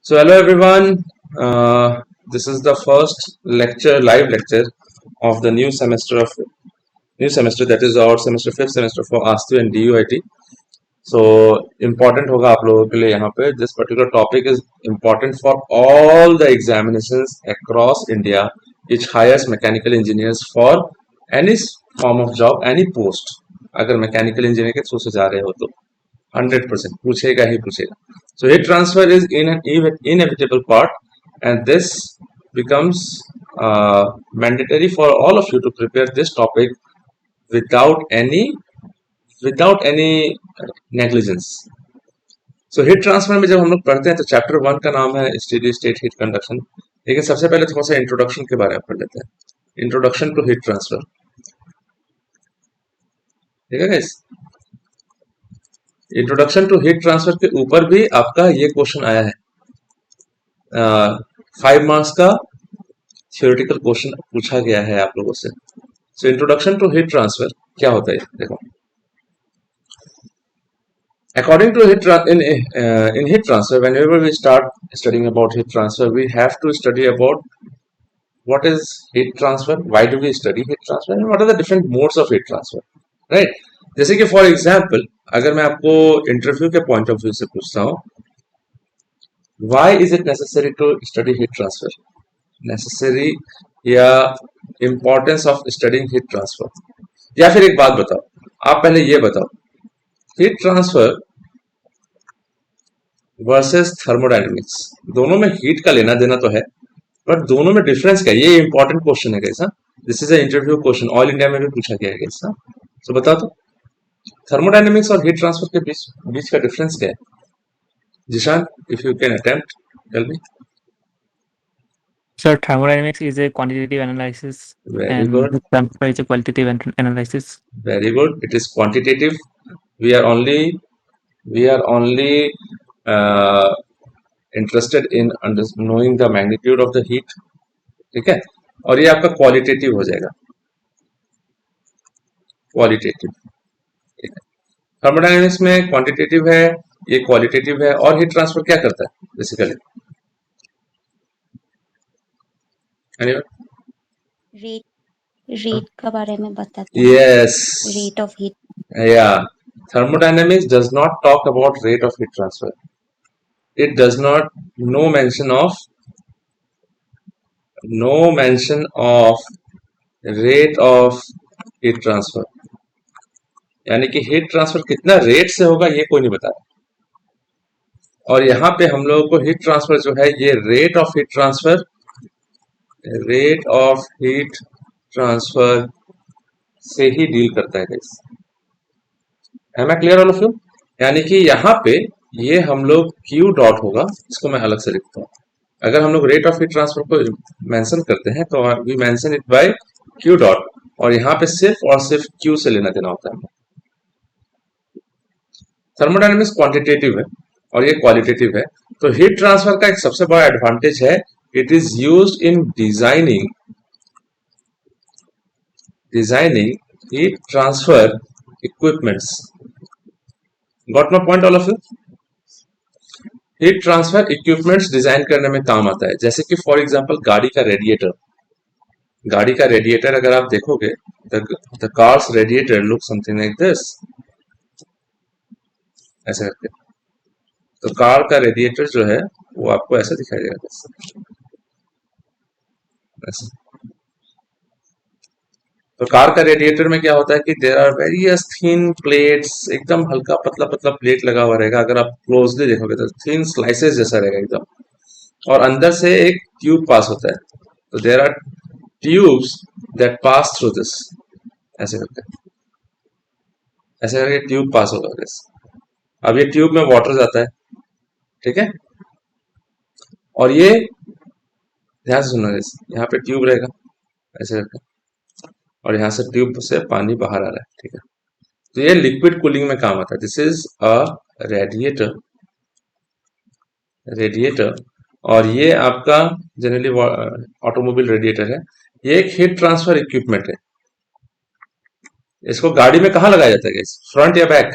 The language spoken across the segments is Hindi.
So hello everyone. This is the first lecture, live lecture of the new semester. That is our semester, fifth semester for ASTU and DUIT. So important होगा आप लोगों के लिए यहाँ पे. This particular topic is important for all the examinations across India, which hires mechanical engineers for any form of job, any post. अगर मैकेनिकल इंजीनियर के थ्रू से जा रहे हो तो 100% पूछेगा ही पूछेगा. So heat transfer is in an inevitable part, and this becomes mandatory for all of you to prepare this topic without any negligence. So heat transfer में जब हम लोग पढ़ते हैं तो चैप्टर 1 का नाम है स्टेडी स्टेट हीट कंडक्शन. लेकिन सबसे पहले थोड़ा सा इंट्रोडक्शन के बारे में पढ़ लेते हैं. Introduction to heat transfer. ठीक है guys. Introduction to heat transfer के ऊपर भी आपका ये क्वेश्चन आया है. 5 मार्क्स का थियोरेटिकल क्वेश्चन पूछा गया है आप लोगों से. So introduction to heat transfer क्या होता है देखो. According to in heat transfer, whenever we start studying about heat transfer, we have to study about what is heat transfer, why do we study heat transfer, and what are the different modes of heat transfer, right? जैसे कि फॉर एग्जाम्पल अगर मैं आपको इंटरव्यू के पॉइंट ऑफ व्यू से पूछता हूँ, why is it necessary to study heat transfer? Necessary या importance of studying heat transfer. या फिर एक बात बताओ, आप पहले ये बताओ, हीट ट्रांसफर वर्सेस थर्मोडायनेमिक्स, दोनों में हीट का लेना देना तो है, बट दोनों में डिफरेंस क्या है? ये इंपॉर्टेंट क्वेश्चन है कैसा. This is a interview question, all India में भी पूछा गया है कैसा. तो बताओ तो थर्मोडायनेमिक्स और हीट ट्रांसफर के बीच बीच का डिफरेंस क्या है? Zeeshan, if you can attempt tell me. So thermodynamics is a quantitative analysis Very and good. heat transfer is a qualitative analysis. Very good. It is quantitative. We are only uh, interested in knowing the magnitude of the heat. ठीक है. और ये आपका क्वालिटेटिव हो जाएगा. क्वालिटेटिव. ठीक है. थर्मोडायनेमिक्स में क्वांटिटेटिव है, ये क्वालिटेटिव है. और हीट ट्रांसफर क्या करता है बेसिकली? रेट रेट का बारे में बताता है. Yes. Rate of heat. Yeah. Thermodynamics does not talk about rate of heat transfer. It does not no mention of rate of heat transfer. यानी कि हीट ट्रांसफर कितना रेट से होगा ये कोई नहीं बता रहा. और यहाँ पे हम लोगों को हीट ट्रांसफर जो है ये रेट ऑफ हीट ट्रांसफर से ही डील करता है guys. Am I clear all of you? यानी कि यहाँ पे ये हम लोग क्यू डॉट होगा, इसको मैं अलग से लिखता हूँ. अगर हम लोग रेट ऑफ हीट ट्रांसफर को मेंशन करते हैं तो we mention it by Q dot, और यहाँ पे सिर्फ और सिर्फ क्यू से लेना देना होता है. थर्मोडायनेमिक्स क्वांटिटेटिव है और ये क्वालिटेटिव है. तो हीट ट्रांसफर का एक सबसे बड़ा एडवांटेज है, it is used in designing heat transfer equipments. Got my point all of you? Heat transfer equipments design करने में काम आता है. जैसे कि फॉर एग्जांपल गाड़ी का रेडिएटर अगर आप देखोगे, the cars radiator look something like this, ऐसे करके. तो कार का रेडिएटर जो है वो आपको ऐसा दिखाई देगा. ऐसे. तो कार का रेडिएटर में क्या होता है कि there are various thin plates, एकदम हल्का पतला पतला प्लेट लगा हुआ रहेगा. अगर आप क्लोजली देखोगे तो थिन स्लाइसेस जैसा रहेगा एकदम, और अंदर से एक ट्यूब पास होता है. तो there are tubes that pass through this, ऐसे करके ट्यूब पास होगा दिस. अब ये ट्यूब में वाटर जाता है, ठीक है. और ये ध्यान से सुनना, यहाँ पे ट्यूब रहेगा ऐसे करके, और यहाँ से ट्यूब से पानी बाहर आ रहा है, ठीक है. तो ये लिक्विड कूलिंग में काम आता है. दिस इज अ रेडिएटर, और ये आपका जनरली ऑटोमोबाइल रेडिएटर है. ये एक हीट ट्रांसफर इक्विपमेंट है. इसको गाड़ी में कहाँ लगाया जाता है, फ्रंट या back?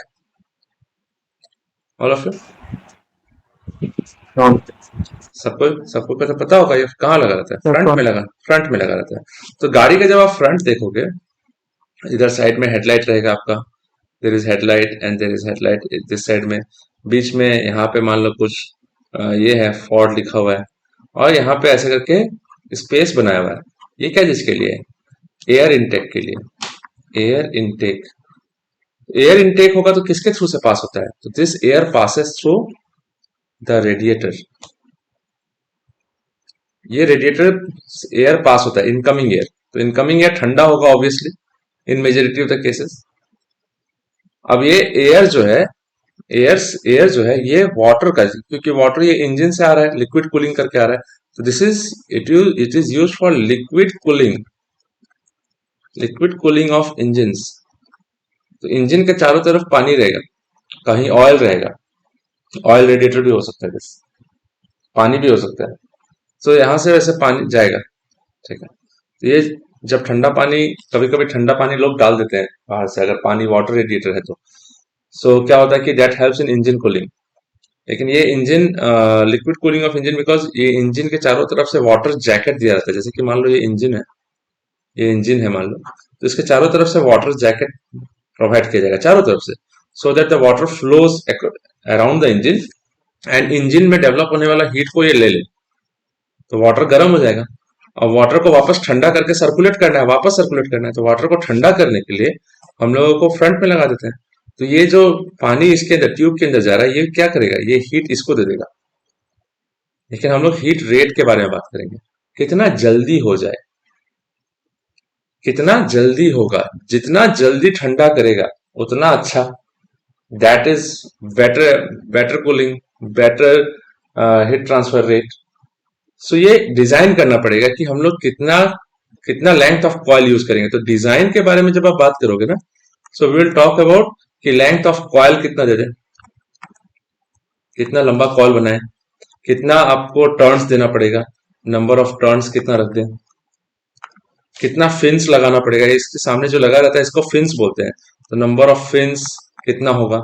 All of you? front. सबको सबको पता होगा ये कहाँ लगा रहता है, The फ्रंट में front. लगा रहता है। तो गाड़ी का जब आप फ्रंट देखोगे, इधर साइड में हेडलाइट रहेगा आपका, there is headlight and there is headlight this side में, बीच में यहाँ पे मान लो कुछ ये है फोर्ड लिखा हुआ है, और यहाँ पे ऐसे करके स्पेस बनाया हुआ है। ये क्या चीज के लिए है? एयर इनटेक के लिए। एयर इनटेक, एयर इनटेक होगा तो किसके थ्रू से पास होता है? तो this air passes through the radiator. ये रेडिएटर एयर पास होता है, इनकमिंग एयर। तो इनकमिंग एयर ठंडा होगा obviously in majority of the cases. अब ये एयर जो है, एयर जो है ये वाटर का, क्योंकि वाटर ये इंजन से आ रहा है, लिक्विड कूलिंग करके आ रहा है। तो this is it is use for liquid cooling, liquid cooling of engines. तो इंजन के चारों तरफ पानी रहेगा, कहीं ऑयल रहेगा, ऑयल रेडिएटर भी हो सकता है, this, पानी भी हो सकता है। तो यहां से वैसे पानी जाएगा, ठीक है। तो ये जब ठंडा पानी, कभी कभी ठंडा पानी लोग डाल देते हैं बाहर से, अगर पानी वाटर रेडिएटर है तो। सो क्या होता है कि that helps in engine cooling. लेकिन ये engine liquid cooling of engine, because ये इंजन के चारों तरफ से वाटर जैकेट दिया जाता है। जैसे कि मान लो ये इंजन है, ये इंजन है मान लो, तो इसके चारों तरफ से वाटर जैकेट प्रोवाइड किया जाएगा चारों तरफ से, so that the water flows around the engine, and engine में डेवलप होने वाला हीट को ये ले ले, तो वाटर गर्म हो जाएगा। और वाटर को वापस ठंडा करके सर्कुलेट करना है, वापस सर्कुलेट करना है, तो वाटर को ठंडा करने के लिए हम लोगों को फ्रंट में लगा देते हैं। तो ये जो पानी इसके अंदर ट्यूब के अंदर जा रहा है, ये क्या करेगा? ये हीट इसको दे देगा। लेकिन हम लोग हीट रेट के बारे में बात करेंगे, कितना जल्दी हो जाए, कितना जल्दी होगा, जितना जल्दी ठंडा करेगा उतना अच्छा। That is better, better cooling, better heat transfer rate. So ये डिजाइन करना पड़ेगा कि हम लोग कितना कितना लेंथ ऑफ कॉइल यूज करेंगे। तो डिजाइन के बारे में जब आप बात करोगे ना, so we will talk about कि लेंथ ऑफ कॉइल कितना दे दें, कितना लंबा कॉइल बनाए, कितना आपको टर्न्स देना पड़ेगा, नंबर ऑफ टर्न्स कितना रख दें, कितना फिन्स लगाना पड़ेगा। इसके सामने जो लगा रहता है इसको फिन्स बोलते हैं, तो नंबर ऑफ फिन्स कितना होगा।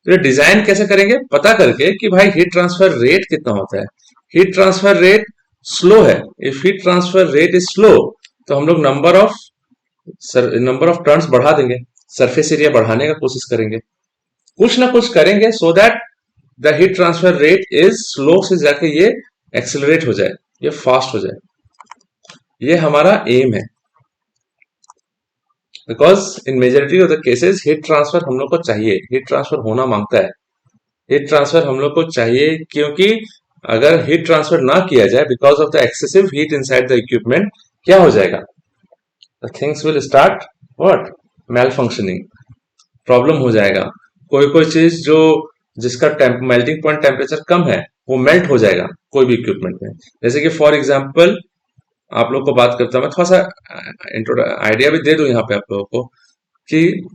तो ये डिजाइन कैसे करेंगे? पता करके कि भाई हीट ट्रांसफर रेट कितना होता है। हीट ट्रांसफर रेट स्लो है, if heat transfer rate is slow, तो हम लोग नंबर ऑफ टर्न्स बढ़ा देंगे, सरफेस एरिया बढ़ाने का कोशिश करेंगे, कुछ ना कुछ करेंगे, so that the heat transfer rate is slow से जाके ये एक्सेलरेट हो जाए, ये फास्ट हो जाए। ये हमारा एम है, because in majority of the cases heat transfer हम लोग को चाहिए, हीट ट्रांसफर होना मांगता है। हीट ट्रांसफर हम लोग को चाहिए क्योंकि अगर हीट ट्रांसफर ना किया जाए because of the excessive heat inside the equipment, क्या हो जाएगा? The things will start what? Malfunctioning, problem हो जाएगा। कोई कोई चीज जो जिसका मेल्टिंग पॉइंट टेम्परेचर कम है वो मेल्ट हो जाएगा कोई भी इक्विपमेंट में। जैसे कि फॉर एग्जांपल आप लोग को बात करता हूं, मैं थोड़ा सा आइडिया भी दे दूं यहाँ पे आप लोगों को कि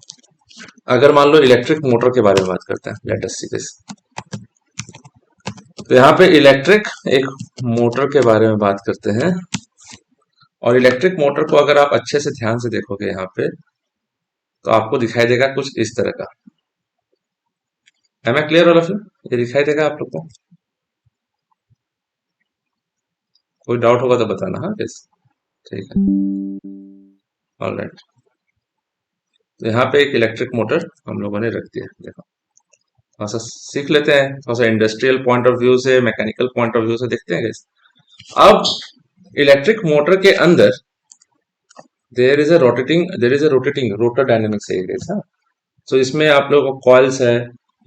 अगर मान लो इलेक्ट्रिक मोटर के बारे में बात करते हैं, लेट अस सी दिस। तो यहाँ पे इलेक्ट्रिक एक मोटर के बारे में बात करते हैं, और इलेक्ट्रिक मोटर को अगर आप अच्छे से ध्यान से देखोगे यहाँ पे, तो आपको दिखाई देगा कुछ इस तरह का। Am I clear all of you? ये दिखाई देगा आप लोग को? कोई डाउट होगा तो बताना, हाँ कैसे? ठीक है, ऑल राइट। तो यहाँ पे एक इलेक्ट्रिक मोटर हम लोगों ने रख दिया, देखो थोड़ा सा सीख लेते हैं, थोड़ा सा इंडस्ट्रियल पॉइंट ऑफ व्यू से, मैकेनिकल पॉइंट ऑफ व्यू से देखते हैं कैसे। अब इलेक्ट्रिक मोटर के अंदर there is a rotating rotor dynamics है guys, हाँ। तो इसमें आप लोगों को कॉइल्स है,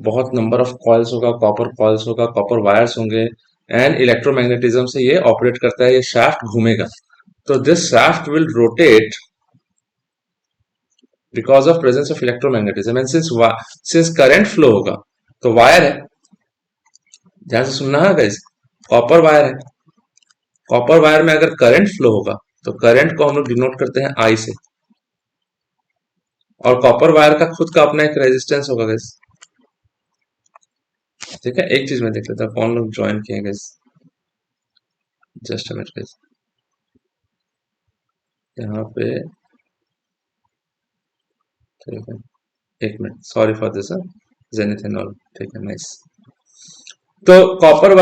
बहुत नंबर ऑफ कॉइल्स होगा, कॉपर कॉइल्स होगा, कॉपर वायर्स होंगे, एंड इलेक्ट्रोमैग्नेटिज्म से ये ऑपरेट करता है, ये शाफ्ट घूमेगा। तो this shaft will rotate because of presence of electromagnetism, and since current flow होगा, तो वायर है, ध्यान से सुनना है गाइस, कॉपर वायर है। कॉपर वायर में अगर करंट फ्लो होगा तो करंट को हम लोग डिनोट करते हैं आई से, और कॉपर वायर का खुद का अपना एक रेजिस्टेंस होगा गाइस। ठीक है, एक चीज में देख लेता हूं कौन लोग ज्वाइन किए guys, just a minute guys. यहाँ पे ठीक है, एक minute, sorry for this zenith and all, ठीक है, नाइस। तो कॉपर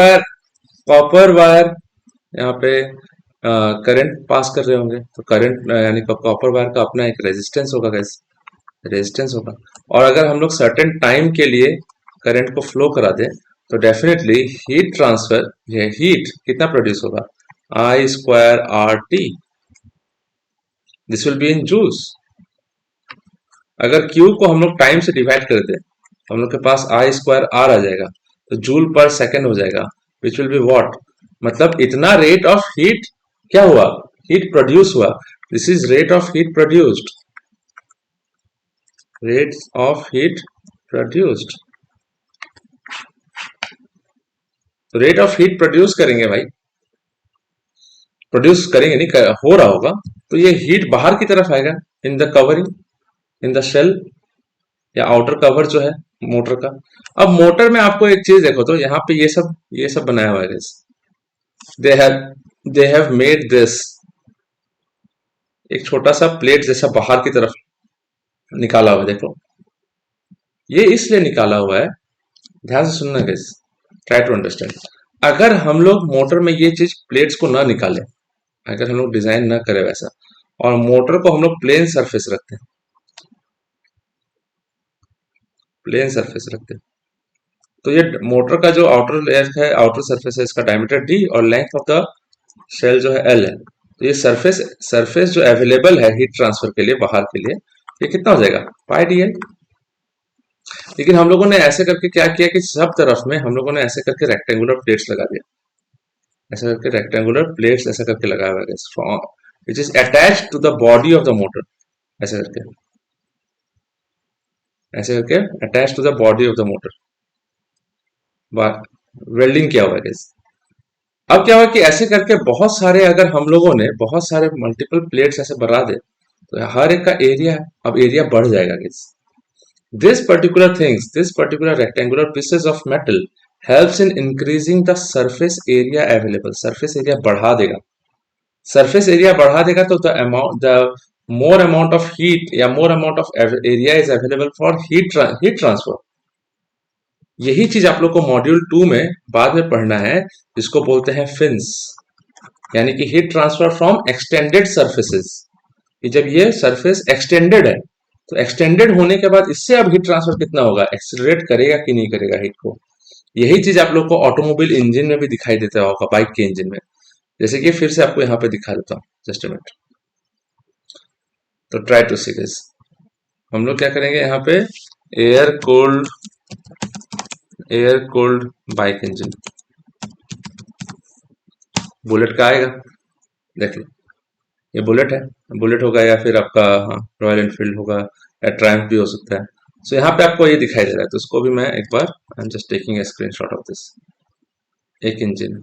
वायर यहाँ पे करंट पास कर रहे होंगे, तो करंट यानी कॉपर वायर का अपना एक रेजिस्टेंस होगा गैस, रेजिस्टेंस होगा। और अगर हम लोग सर्टेन टाइम के लिए करंट को फ्लो करा दें तो डेफिनेटली हीट ट्रांसफर, ये हीट कितना प्रोड्यूस होगा, I square R T, this will be in joules. अगर Q को हम लोग टाइम से डिवाइड कर दें तो हम लोग के पास आई स्क्वायर आर आ जाएगा, तो जूल पर सेकेंड हो जाएगा, विच विल बी वॉट, मतलब इतना रेट ऑफ हीट क्या हुआ, हीट प्रोड्यूस हुआ। This is rate of heat produced, rate of heat produced. तो रेट ऑफ हीट प्रोड्यूस करेंगे भाई, प्रोड्यूस करेंगे नहीं हो रहा होगा, तो ये हीट बाहर की तरफ आएगा in the covering, in the shell या आउटर कवर जो है मोटर का। अब मोटर में आपको एक चीज देखो, तो यहाँ पे ये सब बनाया हुआ है, दे हैव मेड दिस, एक छोटा सा प्लेट जैसा बाहर की तरफ निकाला हुआ है, देखो ये इसलिए निकाला हुआ है, ध्यान से सुनना गाइस, ट्राई टू अंडरस्टैंड। अगर हम लोग मोटर में ये चीज प्लेट्स को ना निकालें, अगर हम लोग डिजाइन ना करें वैसा, और मोटर को हम लोग प्लेन सरफेस रखते हैं, प्लेन सरफेस रखते हैं, तो ये मोटर का जो आउटर लेयर है, आउटर सरफेस है, इसका डायमीटर d और लेंथ ऑफ द शेल जो है l है। तो ये सरफेस जो अवेलेबल है हीट ट्रांसफर के लिए बाहर के लिए, ये कितना हो जाएगा, पाई डी एल। लेकिन हम लोगों ने ऐसे करके क्या किया कि सब तरफ में हम लोगों ने ऐसे करके रेक्टेंगुलर प्लेट्स लगा दिया, ऐसा करके रेक्टेंगुलर प्लेट्स ऐसा करके लगाया हुआ है, which is attached to the body of the motor, ऐसे करके attach to the body of the motor, welding किया हुआ है। अब क्या हुआ कि ऐसे करके बहुत सारे, अगर हम लोगों ने बहुत सारे मल्टीपल प्लेट्स ऐसे बना दे तो हर एक का एरिया, अब एरिया बढ़ जाएगा। This particular rectangular pieces of metal helps in increasing the surface area available, surface area बढ़ा देगा, सरफेस एरिया बढ़ा देगा तो the more amount of heat या more amount of area is available for heat transfer. यही चीज आप लोग को मॉड्यूल 2 में बाद में पढ़ना है, जिसको बोलते हैं फिन्स, यानी कि heat transfer from extended surfaces. जब ये सरफेस एक्सटेंडेड है तो एक्सटेंडेड होने के बाद इससे अब हीट ट्रांसफर कितना होगा, एक्सेलरेट करेगा कि नहीं करेगा हीट को। यही चीज आप लोग को ऑटोमोबाइल इंजन में भी दिखाई देता होगा, बाइक के इंजन में, जैसे कि फिर से आपको यहाँ पे दिखा देता हूँ, जस्ट अ मिनट। तो ट्राई टू सी दिस, हम लोग क्या करेंगे यहाँ पे, air cold bike engine, bullet का आएगा, देख लो ये बुलेट है, बुलेट होगा या फिर आपका रॉयल एनफील्ड होगा या ट्रायम्फ भी हो सकता है। सो यहाँ पे आपको ये दिखाई दे रहा है, तो उसको भी मैं एक बार, I am just taking a screenshot of this, एक इंजन,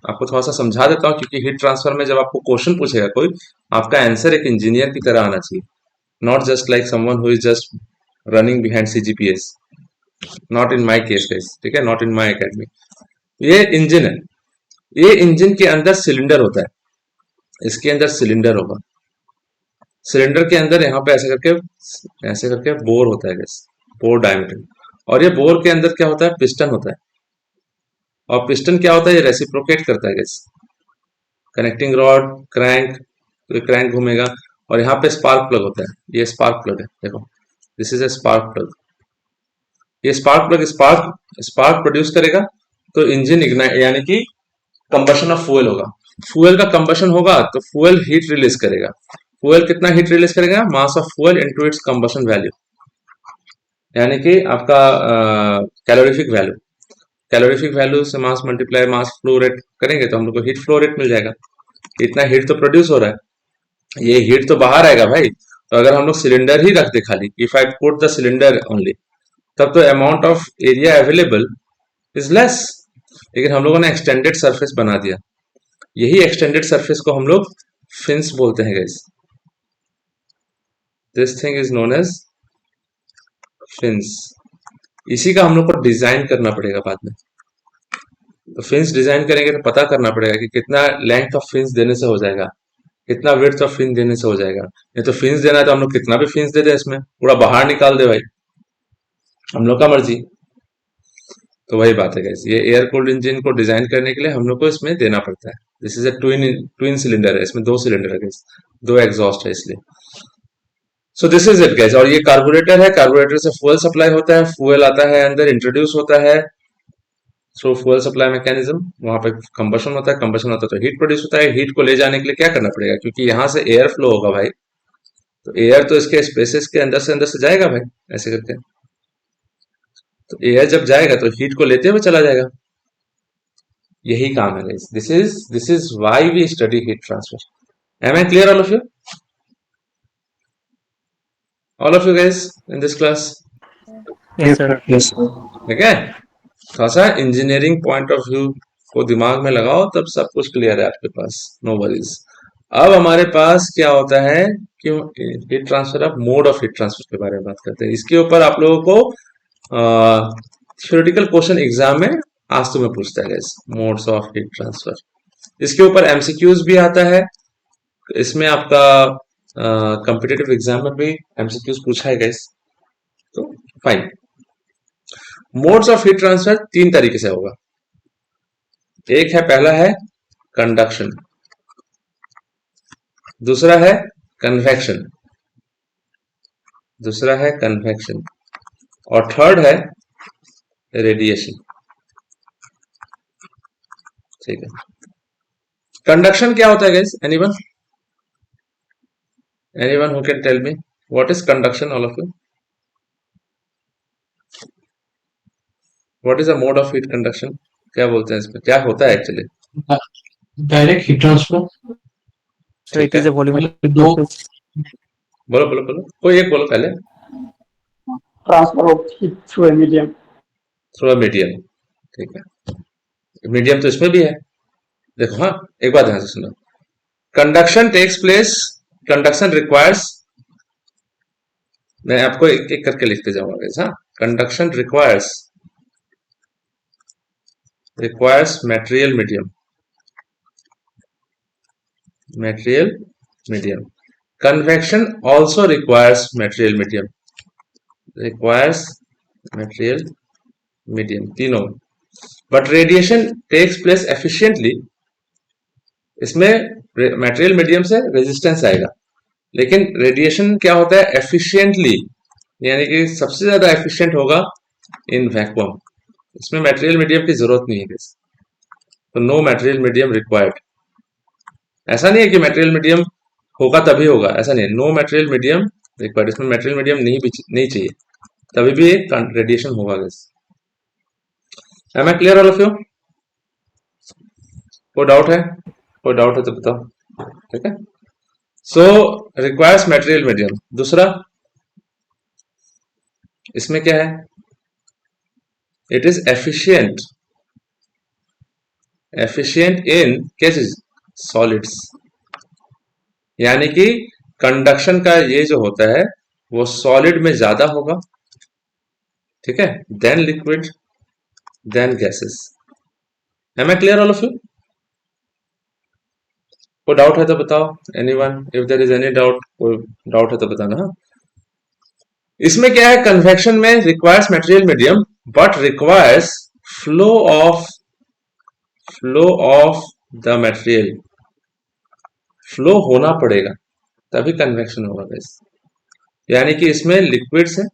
आपको थोड़ा सा समझा देता हूँ, क्योंकि हीट ट्रांसफर में जब आपको क्वेश्चन पूछेगा कोई, आपका आंसर एक इंजीनियर की तरह आना चाहिए, not just like someone who is just running behind CGPS, not in my case guys, ठीक है, नॉट इन माई एकेडमी। ये इंजन है, ये इंजन के अंदर सिलेंडर होता है, इसके अंदर सिलेंडर होगा, सिलेंडर के अंदर यहाँ पे ऐसे करके बोर होता है गैस, बोर डायमीटर, और ये बोर के अंदर क्या होता है, पिस्टन होता है, और पिस्टन क्या होता है, ये रेसिप्रोकेट करता है गैस, कनेक्टिंग रॉड, क्रैंक, तो ये क्रैंक घूमेगा, और यहाँ पे स्पार्क प्लग होता है, ये स्पार्क प्लग है, देखो this is a spark plug, ये स्पार्क प्लग स्पार्क प्रोड्यूस करेगा, तो इंजन इग्नाइट, यानी कि कंबशन ऑफ फ्यूल होगा, फ्यूल का कंबशन होगा तो फ्यूल हीट रिलीज करेगा, फ्यूल कितना हीट रिलीज करेगा, mass of fuel into its combustion value, यानी कि आपका कैलोरीफिक वैल्यू, कैलोरीफिक वैल्यू से मास मल्टीप्लाई मास फ्लो रेट करेंगे तो हम लोग को हीट फ्लो रेट मिल जाएगा, इतना हीट तो प्रोड्यूस हो रहा है, ये हीट तो बाहर आएगा भाई। तो अगर हम लोग सिलेंडर ही रख दे खाली, if I put the cylinder only, तब तो amount of area available is less, लेकिन हम लोगों ने एक्सटेंडेड सरफेस बना दिया, यही एक्सटेंडेड सरफेस को हम लोग फिन्स बोलते हैं guys, this thing is known as fins. इसी का हम लोग को डिजाइन करना पड़ेगा बाद में, तो फिन्स डिजाइन करेंगे तो पता करना पड़ेगा कि कितना लेंथ ऑफ फिन्स देने से हो जाएगा, इतना विड्थ ऑफ फिन देने से हो जाएगा। नहीं तो फिन्स देना है तो हम लोग कितना भी फिन्स दे दे, इसमें पूरा बाहर निकाल दे भाई, हम लोग का मर्जी। तो वही बात है गाइस, ये एयर कूल्ड इंजन को डिजाइन करने के लिए हम लोग को इसमें देना पड़ता है। This is a twin cylinder है, इसमें 2 सिलेंडर है गाइस, 2 एग्जॉस्ट है इसलिए। So this is it guys. और ये कार्बोरेटर है, कार्बोरेटर से फ्यूल सप्लाई होता है, फ्यूल आता है अंदर, इंट्रोड्यूस होता है थ्रू फ्यूल सप्लाई मैकेनिज्म, वहां पे कंबशन होता है, कंबशन होता है तो हीट प्रोड्यूस होता है। हीट को ले जाने के लिए क्या करना पड़ेगा, क्योंकि यहाँ से एयर फ्लो होगा भाई, तो एयर तो इसके स्पेसेस के अंदर से जाएगा भाई, ऐसे करके। तो एयर जब जाएगा तो हीट को लेते हुए चला जाएगा, यही काम है guys. This is why we study heat transfer. Am I clear all of you guys in this class? Yes, sir. Yes, sir. ठीक है, थोड़ा सा इंजीनियरिंग पॉइंट ऑफ व्यू को दिमाग में लगाओ, तब सब कुछ क्लियर है आपके पास, नो वरीज। अब हमारे पास क्या होता है कि heat transfer of mode of heat transfer के बारे में बात करते हैं। इसके ऊपर आप लोगों को थ्योरेटिकल क्वेश्चन एग्जाम में आज तो मैं पूछता है guys, modes of heat transfer. इसके ऊपर एमसीक्यूज भी आता है, इसमें आपका कॉम्पिटिटिव एग्जाम में भी एमसीक्यूज पूछा है गाइस। तो fine, modes of heat transfer 3 तरीके से होगा। एक है, पहला है कंडक्शन, दूसरा है कन्वेक्शन, और थर्ड है रेडिएशन। ठीक है, कंडक्शन क्या होता है guys? Anyone who can tell me what is conduction, all of you? What is a mode of heat conduction? क्या बोलते हैं इसमें, क्या होता है actually? Direct heat transfer. So it ठीक है, is a volumetric दो process. बोलो, कोई एक बोलो पहले। Transfer of heat through a medium. Through a medium, ठीक है, मीडियम तो इसमें भी है। देखो, हाँ, एक बात ध्यान से सुनो, conduction takes place, conduction requires, मैं आपको एक एक करके लिखते जाऊंगा। हाँ, conduction requires material medium. Convection also requires material medium, तीनों। But radiation takes place efficiently, इसमें मटेरियल मीडियम से रेजिस्टेंस आएगा, लेकिन रेडिएशन क्या होता है? एफिशिएंटली, यानी कि सबसे ज्यादा एफिशिएंट होगा इन वैक्यूम। इसमें मटेरियल मीडियम की जरूरत नहीं है, तो नो मटेरियल मीडियम रिक्वायर्ड। ऐसा नहीं है कि मटेरियल मीडियम होगा तभी होगा, ऐसा नहीं है, नो मटेरियल मीडियम रिक्वायर्ड। इसमें मटेरियल मीडियम नहीं चाहिए, तभी भी एक रेडिएशन होगा। Am I clear all of you? कोई डाउट है तो बताओ। ठीक है, सो रिक्वायर्स मटेरियल मीडियम। दूसरा, इसमें क्या है? इट इज एफिशिएंट इन क्या चीज? सॉलिड्स, यानी कि कंडक्शन का ये जो होता है वो सॉलिड में ज्यादा होगा, ठीक है, then liquid, then gases. Am I clear all of you? कोई डाउट है तो बताओ, anyone, if there is any doubt, कोई डाउट है तो बताना। हाँ, इसमें क्या है? कन्वेक्शन में requires material medium but requires flow of the material, flow होना पड़ेगा तभी कन्वेक्शन होगा गाइस। यानी कि इसमें लिक्विड्स है,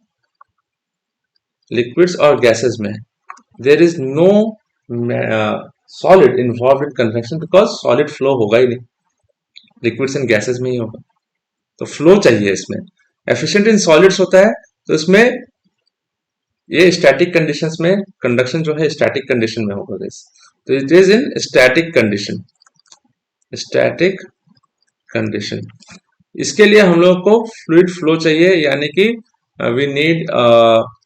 लिक्विड्स और गैसेस में there is no solid involve in convection, because solid flow होगा ही नहीं, लिक्विड्स एंड गैसेस में ही होगा, तो फ्लो चाहिए इसमें। एफिशिएंट इन सॉलिड्स होता है, तो इसमें ये स्टैटिक कंडीशंस में कंडक्शन जो है स्टैटिक कंडीशन में होगा गाइस, तो it is in static condition. इसके लिए हम लोग को फ्लूइड फ्लो चाहिए, यानी कि we need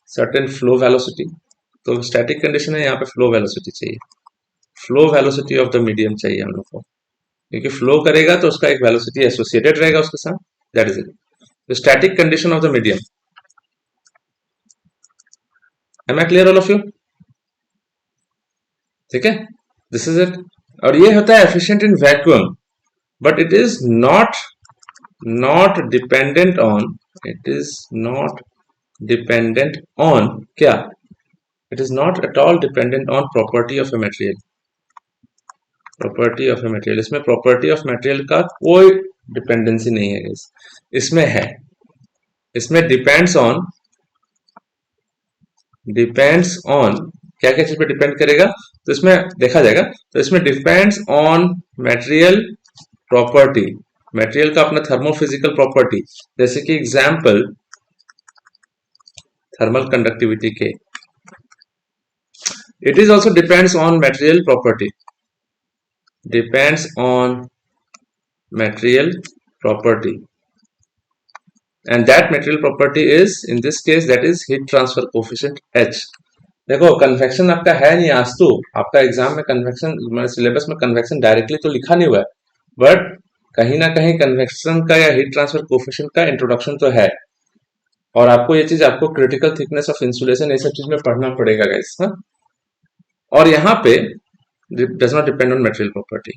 certain flow velocity. तो स्टैटिक कंडीशन है, यहाँ पे फ्लो वेलोसिटी चाहिए, flow velocity of the medium चाहिए हम लोग को, क्योंकि फ्लो करेगा तो उसका एक वेलोसिटी एसोसिएटेड रहेगा उसके साथ, that is it, static condition of the medium. Am I clear all of you? ठीक है, दिस इज इट। और ये होता है efficient in vacuum, but it is not dependent on, it is not dependent on क्या, it is not at all dependent on property of a material, property of a material। इसमें property of material का कोई डिपेंडेंसी नहीं है guys, इसमें है, इसमें depends on क्या क्या चीज पे डिपेंड करेगा, तो इसमें देखा जाएगा। तो इसमें depends on material property, material का अपना थर्मोफिजिकल प्रॉपर्टी, जैसे कि एग्जांपल थर्मल कंडक्टिविटी के। It is also depends on material property, depends on material property, and that material property is in this case that is heat transfer coefficient H। देखो कन्वेक्शन आपका है नहीं आज, तो आपका एग्जाम में कन्वेक्शन मतलब सिलेबस में कन्वेक्शन डायरेक्टली तो लिखा नहीं हुआ है, बट कहीं ना कहीं कन्वेक्शन का या हीट ट्रांसफर कोफिशिएंट का इंट्रोडक्शन तो है, और आपको ये चीज आपको क्रिटिकल थिकनेस ऑफ इंसुलेशन ये सब चीज में पढ़ना पड़ेगा गाइस। हाँ, और यहाँ पे does not depend on material property.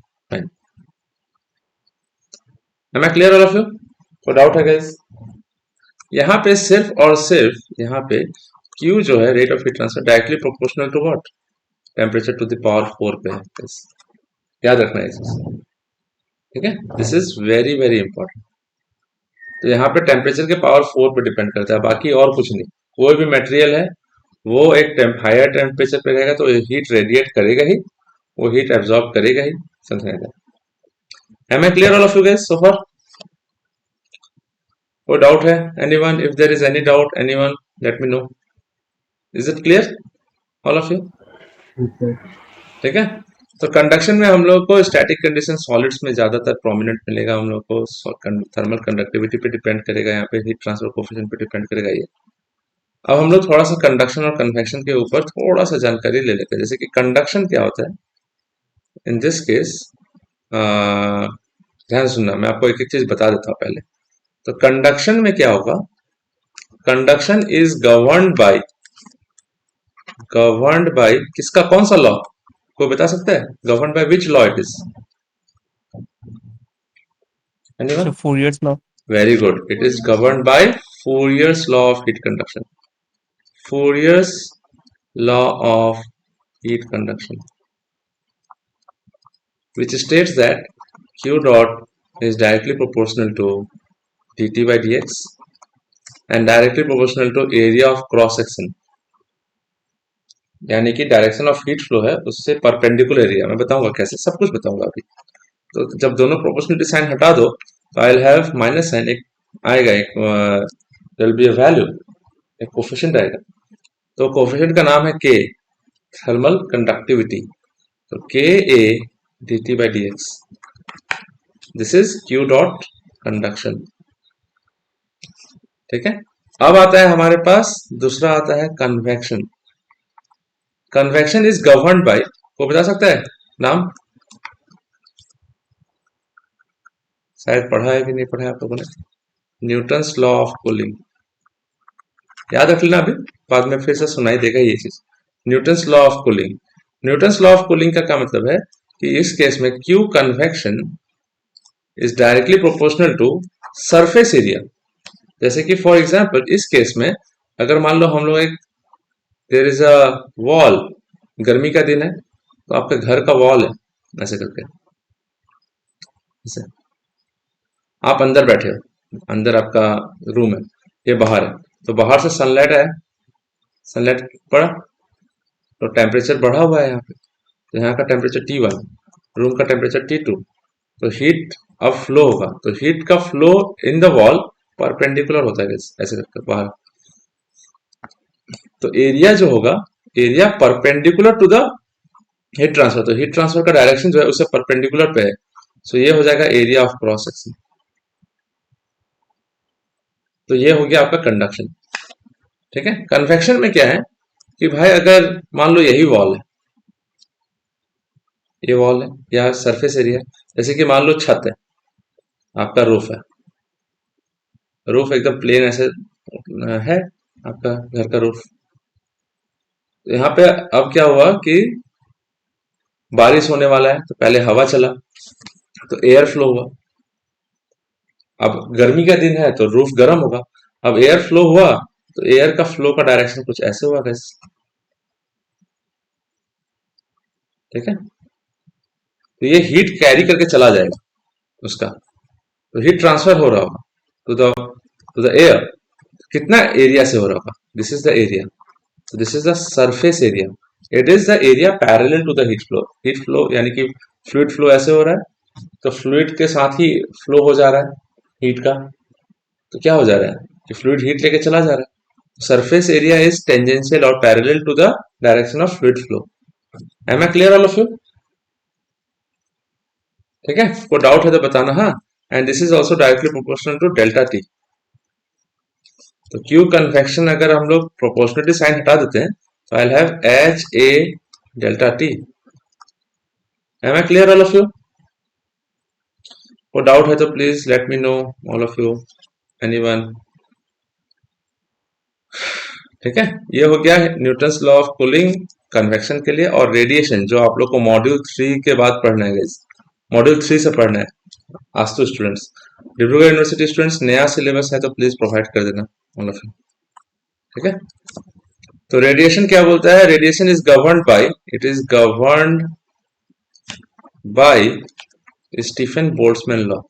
Am I clear all of you? कोई डाउट है गाइस? यहाँ पे सिर्फ और सिर्फ यहाँ पे Q जो है rate of heat transfer directly proportional to what, temperature to the power 4 पे है, याद रखना है इस चीज, ठीक है? This is very very important. तो यहाँ पे टेम्परेचर के पावर 4 पे डिपेंड करता है, बाकी और कुछ नहीं। कोई भी मटेरियल है वो एक हायर टेम्परेचर पे रहेगा तो हीट रेडिएट करेगा ही, वो हीट एब्जॉर्ब करेगा ही, समझ आएगा? Am I clear all of you guys so far? कोई डाउट है? Anyone? If there is any doubt anyone let me know. Is it clear all of you? ठीक है। तो कंडक्शन में हम लोग को स्टैटिक कंडीशन सॉलिड्स में ज्यादातर प्रोमिनेंट मिलेगा, हम लोग को थर्मल कंडक्टिविटी पे डिपेंड करेगा, यहाँ पे हीट ट्रांसफर कोफिशिएंट पे डिपेंड करेगा ये। अब हम लोग थोड़ा सा कंडक्शन और कन्वेक्शन के ऊपर थोड़ा सा जानकारी ले लेते हैं, जैसे कि कंडक्शन क्या होता है इन दिस केस। ध्यान सुनना, मैं आपको एक एक चीज बता देता हूँ पहले। तो कंडक्शन में क्या होगा, कंडक्शन इज गवर्न्ड बाय किसका, कौन सा लॉ, कोई बता सकता है? Governed by which law it is? So Fourier's law. Very good, it is governed bye Fourier's law of heat conduction, Fourier's law of heat conduction, which states that Q dot is directly proportional to dt by dx and directly proportional to area of cross section, यानी कि डायरेक्शन ऑफ हीट फ्लो है उससे परपेंडिकुलर एरिया। मैं बताऊंगा कैसे, सब कुछ बताऊंगा अभी। तो जब दोनों प्रोपोर्शनलिटी साइन हटा दो तो I will have minus sign, एक आएगा, एक there will be a value, एक कोफिशिएंट आएगा। तो कोफिशिएंट का नाम है K, थर्मल कंडक्टिविटी। तो Ka dt by dx, this is Q dot conduction, ठीक है। अब आता है हमारे पास दूसरा आता है convection. Convection is governed bye, को बता सकता है नाम? शायद पढ़ा है कि नहीं पढ़ा है आप लोगों ने, न्यूटन्स लॉ ऑफ कूलिंग। याद रख लेना, अभी बाद में फिर से सुनाई देगा ये चीज। Newton's law of cooling, Newton's law of cooling का क्या मतलब है कि इस केस में Q convection is directly proportional to surface area. जैसे कि फॉर एग्जांपल इस केस में अगर मान लो हम लोग एक, देयर इज अ वॉल, गर्मी का दिन है तो आपके घर का वॉल है ऐसे करके, ऐसे आप अंदर बैठे हो, अंदर आपका रूम है, ये बाहर है, तो बाहर से सनलाइट आया, सनलाइट पड़ा तो टेम्परेचर बढ़ा हुआ है यहाँ पे, तो यहाँ का टेम्परेचर T1, रूम का टेम्परेचर T2, तो हीट अब फ्लो होगा, तो हीट का flow in the wall perpendicular होता है ऐसे करके बाहर। तो एरिया जो होगा, area perpendicular to the heat transfer, तो हीट ट्रांसफर का डायरेक्शन जो है उससे परपेंडिकुलर पे है, सो ये हो जाएगा एरिया ऑफ क्रॉस सेक्शन। तो ये हो गया आपका कंडक्शन, ठीक है। कन्वेक्शन में क्या है कि भाई अगर मान लो यही वॉल है, ये वॉल है या सरफेस एरिया, जैसे कि मान लो छत है, आपका रूफ है, रूफ एकदम प्लेन ऐसे है आपका घर का रूफ। तो यहाँ पे अब क्या हुआ कि बारिश होने वाला है, तो पहले हवा चला, तो एयर फ्लो हुआ। अब गर्मी का दिन है तो रूफ गर्म होगा। अब एयर फ्लो हुआ तो एयर का फ्लो का डायरेक्शन कुछ ऐसे हुआ गाइस, ठीक है। तो ये हीट कैरी करके चला जाएगा उसका, तो हीट ट्रांसफर हो रहा होगा टू द एयर। कितना एरिया से हो रहा होगा, this is the area, so this is the surface area, it is the area parallel to the heat flow यानी कि फ्लूइड फ्लो ऐसे हो रहा है तो फ्लूइड के साथ ही फ्लो हो जा रहा है हीट का। तो क्या हो जा रहा है कि फ्लूइड हीट लेके चला जा रहा है। सरफेस एरिया इज टेंजेंशियल और parallel to the direction of fluid flow. Am I clear all of you? ठीक है, कोई डाउट है तो बताना। हाँ, and this is also directly proportional to delta T. तो क्यू कन्वेक्शन अगर हम लोग प्रोपोर्शनलिटी साइन हटा देते हैं तो I have H A delta T. Am I clear all of you? कोई डाउट है तो please let me no all of you, anyone? ठीक है, ये हो गया Newton's law of cooling convection के लिए। और रेडिएशन जो आप लोग को मॉड्यूल 3 के बाद पढ़ना है गाइस, मॉड्यूल 3 से पढ़ना है आस्तु स्टूडेंट्स। डिब्रूगढ़ यूनिवर्सिटी स्टूडेंट्स नया सिलेबस है तो प्लीज प्रोवाइड कर देना ऑल ऑफ यू, ठीक है। तो रेडिएशन क्या बोलता है? Radiation is governed bye, it is governed by Stefan Boltzmann law.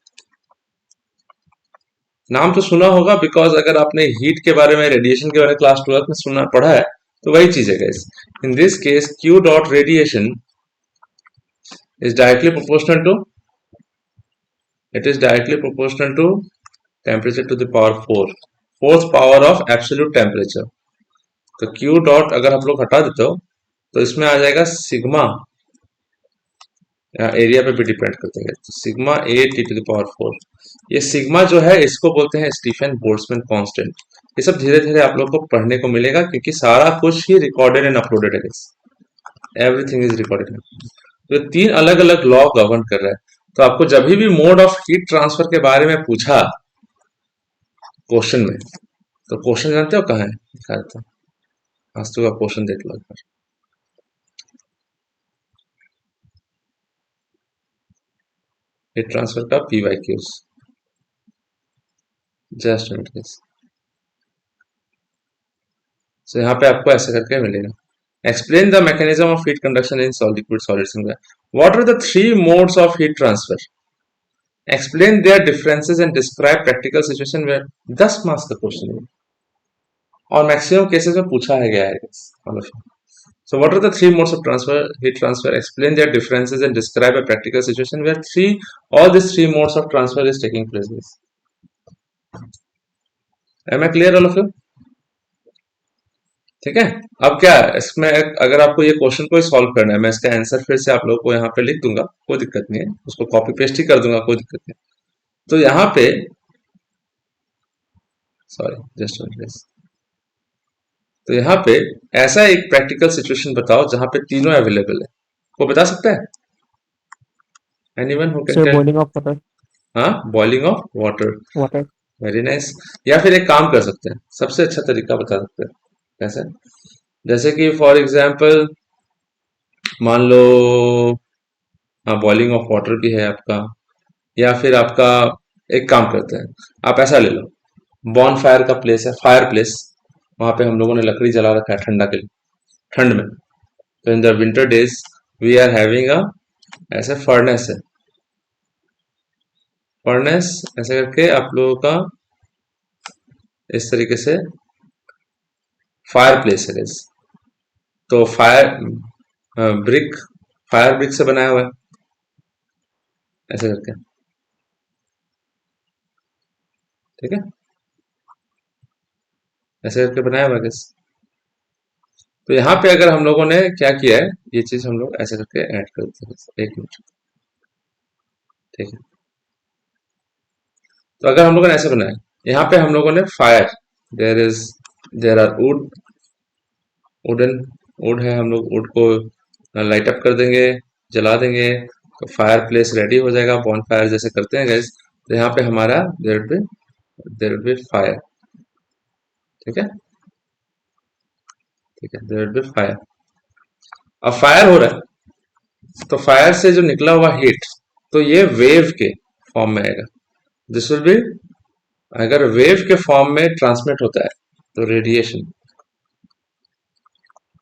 नाम तो सुना होगा बिकॉज अगर आपने हीट के बारे में, रेडिएशन के बारे में क्लास 12 में सुना पढ़ा है तो वही चीज है guys. In this case Q dot radiation is directly proportional to, it is directly proportional to temperature to the power 4, fourth power of absolute temperature. तो क्यू डॉट अगर आप लोग हटा देते हो तो इसमें आ जाएगा सिग्मा, एरिया पे भी डिपेंड करते हैं, तो sigma A T to the power 4। ये सिग्मा जो है इसको बोलते हैं स्टीफन बोल्ट्जमैन कांस्टेंट। ये सब धीरे धीरे आप लोग को पढ़ने को मिलेगा क्योंकि सारा कुछ ही रिकॉर्डेड एंड अपलोडेड है, एवरीथिंग इज रिकॉर्डेड। तो तीन अलग अलग लॉ गवर्न कर रहा है। तो आपको जब भी मोड ऑफ हीट ट्रांसफर के बारे में पूछा क्वेश्चन में, तो क्वेश्चन जानते हो कहाँ है? दिखा देता हूं, आस्तु का क्वेश्चन देख लो एक बार। हीट ट्रांसफर का P Y Qs, just minute. So यहाँ पे आपको ऐसे करके मिलेगा, explain the mechanism of heat conduction in liquid solids. What are the 3 modes of heat transfer? Explain their differences and describe practical situation where. 10 marks का क्वेश्चन है और मैक्सिमम केसेस में पूछा है गया है। So what are the 3 modes of transfer, heat transfer? Explain their differences and describe a practical situation where all these 3 modes of transfer is taking place. Am I clear all of you? ठीक है। अब क्या है इसमें, अगर आपको ये क्वेश्चन को सॉल्व करना है, मैं इसका आंसर फिर से आप लोगों को यहाँ पे लिख दूंगा, कोई दिक्कत नहीं है, उसको कॉपी पेस्ट ही कर दूंगा, कोई दिक्कत नहीं। तो यहाँ पे सॉरी जस्ट प्लीज, तो यहाँ पे ऐसा एक प्रैक्टिकल सिचुएशन बताओ जहां पे तीनों अवेलेबल है, वो बता सकता है? Anyone who can tell? Boiling of water. हाँ, boiling of water, water very nice. या फिर एक काम कर सकते हैं, सबसे अच्छा तरीका बता सकते हैं कैसे, जैसे कि फॉर एग्जांपल मान लो, हाँ बॉइलिंग ऑफ वाटर भी है आपका, या फिर आपका एक काम करते हैं, आप ऐसा ले लो, बॉन फायर का प्लेस है, फायर प्लेस, वहां पे हम लोगों ने लकड़ी जला रखा है ठंडा के लिए, ठंड में। तो in the winter days we are having a ऐसे फर्नेस है, फर्नेस ऐसे करके आप लोगों का इस तरीके से फायर प्लेस है। तो फायर ब्रिक, फायर ब्रिक से बनाया हुआ है ऐसे करके, ठीक है, ऐसे करके बनाया हुआ है। तो यहाँ पे अगर हम लोगों ने क्या किया है, ये चीज हम लोग ऐसे करके ऐड कर देते हैं, 1 मिनट, ठीक है। तो अगर हम लोगों ने ऐसे बनाया, यहाँ पे हम लोगों ने fire, there are wood, wood है, हम लोग वुड को लाइट अप कर देंगे, जला देंगे, तो फायर प्लेस रेडी हो जाएगा, बॉन फायर जैसे करते हैं गैस। तो यहाँ पे हमारा देयर विल बी फायर, ठीक है, ठीक है, देयर विल बी फायर। अब फायर हो रहा है तो फायर से जो निकला हुआ हीट तो ये वेव के फॉर्म में आएगा। दिस विल बी, अगर वेव के फॉर्म में ट्रांसमिट होता है तो रेडिएशन,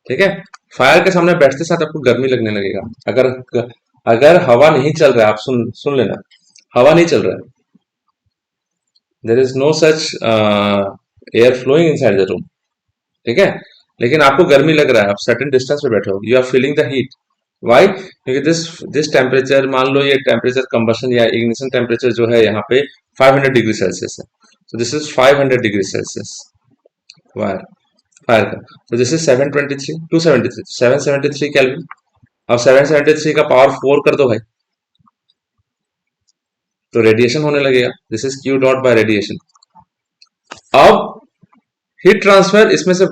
ठीक है। फायर के सामने बैठते साथ आपको गर्मी लगने लगेगा। अगर हवा नहीं चल रहा है, आप सुन लेना, हवा नहीं चल रहा है, there is no such air flowing inside the room, ठीक है, लेकिन आपको गर्मी लग रहा है, आप सर्टेन डिस्टेंस पे बैठे हो, you are feeling the heat. Why? क्योंकि दिस टेम्परेचर, मान लो ये टेम्परेचर कंबशन या इग्निशन टेम्परेचर जो है यहाँ पे 500 डिग्री सेल्सियस है, तो this is 500 degree celsius fire का। तो दिस इज 773 केल्विन। अब 773 का पावर 4 कर दो भाई, तो रेडिएशन होने लगेगा। This is Q dot by radiation. अब हीट ट्रांसफर इसमें से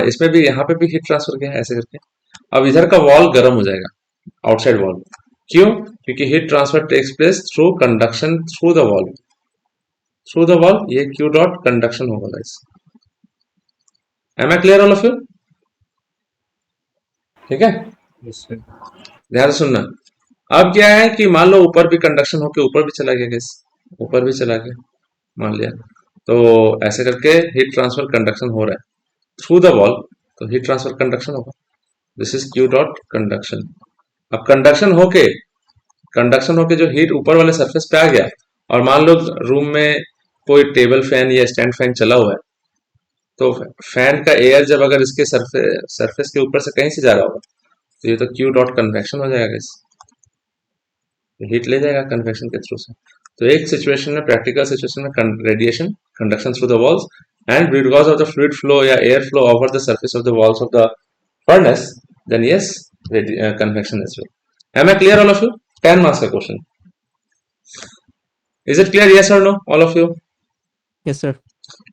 इसमें भी, यहाँ पे भी हीट ट्रांसफर किया है ऐसे करके। अब इधर का वॉल गर्म हो जाएगा, आउटसाइड वॉल। क्यों? क्योंकि heat transfer takes place through conduction through the wall, ये क्यू डॉट कंडक्शन होगा guys. Am I clear all of you? ठीक है, ध्यान से सुनना। अब क्या है कि मान लो ऊपर भी कंडक्शन होके ऊपर भी चला गया गैस, ऊपर भी चला गया मान लिया, तो ऐसे करके हीट ट्रांसफर कंडक्शन हो रहा है थ्रू द वॉल, तो हीट ट्रांसफर कंडक्शन होगा। This is Q dot conduction. अब कंडक्शन होके जो हीट ऊपर वाले सरफेस पे आ गया, और मान लो रूम में कोई टेबल फैन या स्टैंड फैन चला हुआ है, तो फैन का एयर जब अगर इसके सरफेस के ऊपर से कहीं से जा रहा होगा, तो ये तो क्यू डॉट कन्वेक्शन हो जाएगा, इस हीट ले जाएगा कन्वेक्शन के थ्रू से। तो एक सिचुएशन में, प्रैक्टिकल सिचुएशन में, radiation conduction through the walls and because of the fluid flow या air flow over the surface of the walls of the furnace, then yes convection as well. Am I clear all of you? 10 marks का question. Is it clear, yes और no all of you? Yes sir.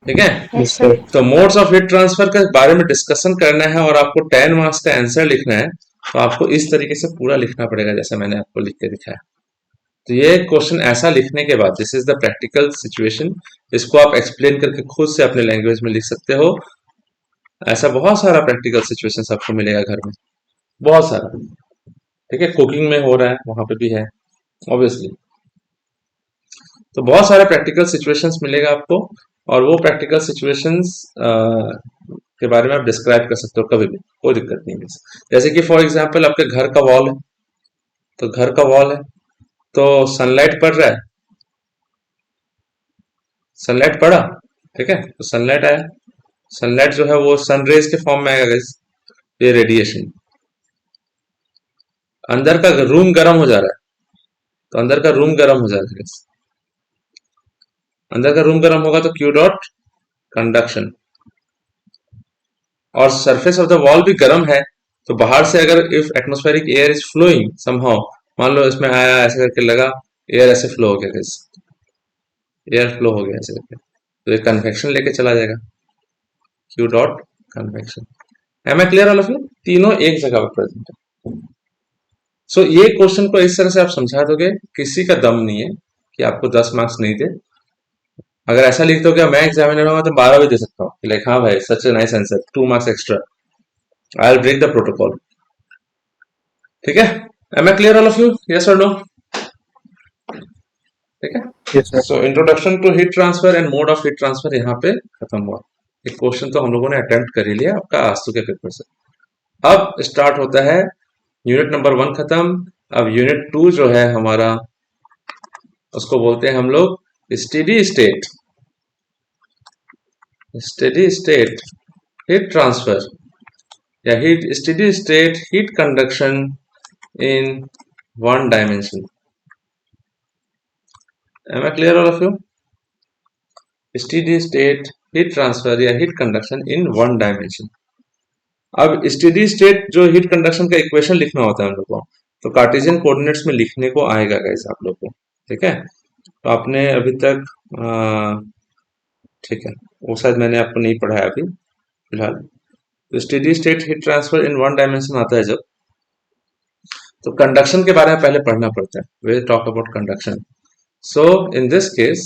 ठीक है, Yes, sir. तो मोड्स ऑफ हीट ट्रांसफर के बारे में डिस्कशन करना है और आपको 10 मार्क्स का आंसर लिखना है, तो आपको इस तरीके से पूरा लिखना पड़ेगा जैसे मैंने आपको लिख के दिखाया। तो ये क्वेश्चन ऐसा लिखने के बाद, this is the practical situation, इसको आप एक्सप्लेन करके खुद से अपने लैंग्वेज में लिख सकते हो। ऐसा बहुत सारा प्रैक्टिकल सिचुएशन आपको मिलेगा घर में, बहुत सारा। ठीक है, कुकिंग में हो रहा है, वहां पे भी है ऑब्वियसली। तो बहुत सारे प्रैक्टिकल सिचुएशंस मिलेगा आपको, और वो प्रैक्टिकल सिचुएशंस के बारे में आप डिस्क्राइब कर सकते हो कभी भी, कोई दिक्कत नहीं है। जैसे कि फॉर एग्जांपल आपके घर का वॉल है, तो घर का वॉल है, तो सनलाइट पड़ रहा है, सनलाइट पड़ा, ठीक है, तो सनलाइट आया, सनलाइट जो है वो सन रेज के फॉर्म में आएगा गाइस, ये रेडिएशन। अंदर का रूम गर्म हो जा रहा है, तो अंदर का रूम गर्म हो जाएगा गाइस, अंदर का रूम गर्म होगा तो क्यू डॉट कंडक्शन। और सरफेस ऑफ द वॉल भी गर्म है, तो बाहर से अगर if atmospheric air is flowing somehow, मान लो इसमें आया ऐसे करके लगा, एयर ऐसे फ्लो हो गया गाइस, एयर फ्लो हो गया ऐसे करके, तो ये कन्वेक्शन लेके चला जाएगा, Q dot convection. Am I clear all of you? तीनों एक जगह पर प्रेजेंट है। सो ये क्वेश्चन को इस तरह से आप समझा दोगे, किसी का दम नहीं है कि आपको 10 मार्क्स नहीं दे। अगर ऐसा लिख दो कि मैं एग्जामिनर हूँ तो 12 भी दे सकता हूँ, लाइक हाँ भाई such a nice answer, 2 marks extra, I will break the protocol. ठीक है, am I clear all of you? Yes और नो? ठीक है, Yes, sir. So introduction to heat transfer and mode of heat transfer यहाँ पे खत्म हुआ। एक क्वेश्चन तो हम लोगों ने अटेम्प्ट कर ही लिया आपका आस्तु के पेपर से। अब स्टार्ट होता है यूनिट नंबर 1 खत्म। अब यूनिट 2 जो है हमारा, उसको बोलते हैं हम लोग स्टेडी स्टेट हीट ट्रांसफर या steady state heat conduction in 1 dimension. Am I clear all of you? Steady state heat transfer या heat conduction in 1 dimension। अब स्टेडी स्टेट जो हीट कंडक्शन का इक्वेशन लिखना होता है हम लोग को, तो कार्टेशियन कोऑर्डिनेट्स में लिखने को आएगा गाइस आप लोग को। ठीक है, तो आपने अभी तक ठीक है, वो शायद मैंने आपको नहीं पढ़ाया अभी फिलहाल। तो स्टेडी स्टेट हीट ट्रांसफर इन 1 डायमेंशन आता है जब, तो कंडक्शन के बारे में पहले पढ़ना पड़ता है। We talk about conduction. So in this case,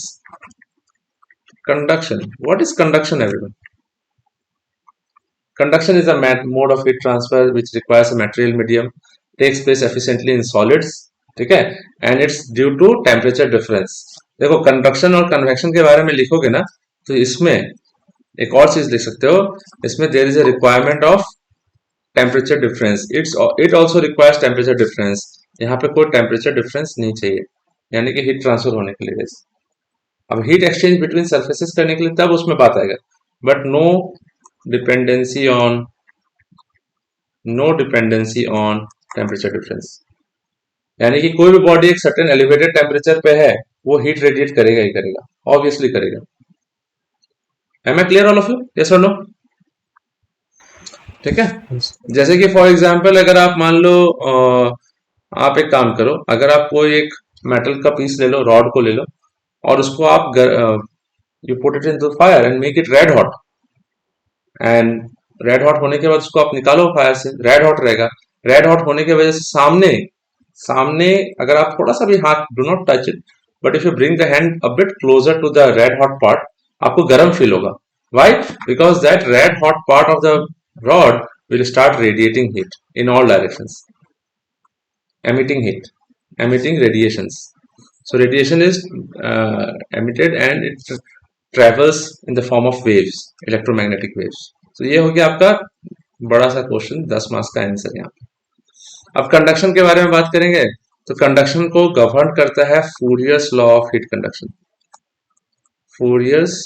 conduction. What is conduction, everyone? Conduction is a mode of heat transfer which requires a material medium, takes place efficiently in solids ठीक है, and it's due to temperature difference. देखो कंडक्शन और कन्वेक्शन के बारे में लिखोगे ना, तो इसमें एक और चीज लिख सकते हो, इसमें there is a requirement of temperature difference, it also requires temperature difference. यहाँ पे कोई टेम्परेचर डिफरेंस नहीं चाहिए, यानी कि हीट ट्रांसफर होने के लिए। अब हीट एक्सचेंज बिटवीन सर्फेसिस करने के लिए तब उसमें बात आएगा, but no dependency on temperature difference, यानी कि कोई भी बॉडी एक सर्टेन एलिवेटेड टेम्परेचर पे है, वो हीट रेडिएट करेगा ही करेगा, ऑब्वियसली करेगा। Am I clear all of you? Yes और नो? ठीक है, जैसे कि फॉर एग्जांपल अगर आप मान लो आप एक काम करो, अगर आप कोई एक मेटल का पीस ले लो, रॉड को ले लो, और उसको आप you put it into fire and make it red hot, and red hot होने के बाद उसको आप निकालो फायर से, रेड हॉट रहेगा। रेड हॉट होने की वजह से सामने सामने अगर आप थोड़ा सा भी हाथ, do not touch it, but if you bring the hand a bit closer to the red hot part, आपको गर्म फील होगा। Why? Because that red hot part of the rod will start radiating heat in all directions, emitting heat, emitting radiations. So radiation is emitted and it travels in the form of waves, electromagnetic waves. So ये हो गया आपका बड़ा सा क्वेश्चन, 10 मार्क्स का आंसर यहाँ पे। अब कंडक्शन के बारे में बात करेंगे, तो कंडक्शन को गवर्न करता है Fourier's law of heat conduction, Fourier's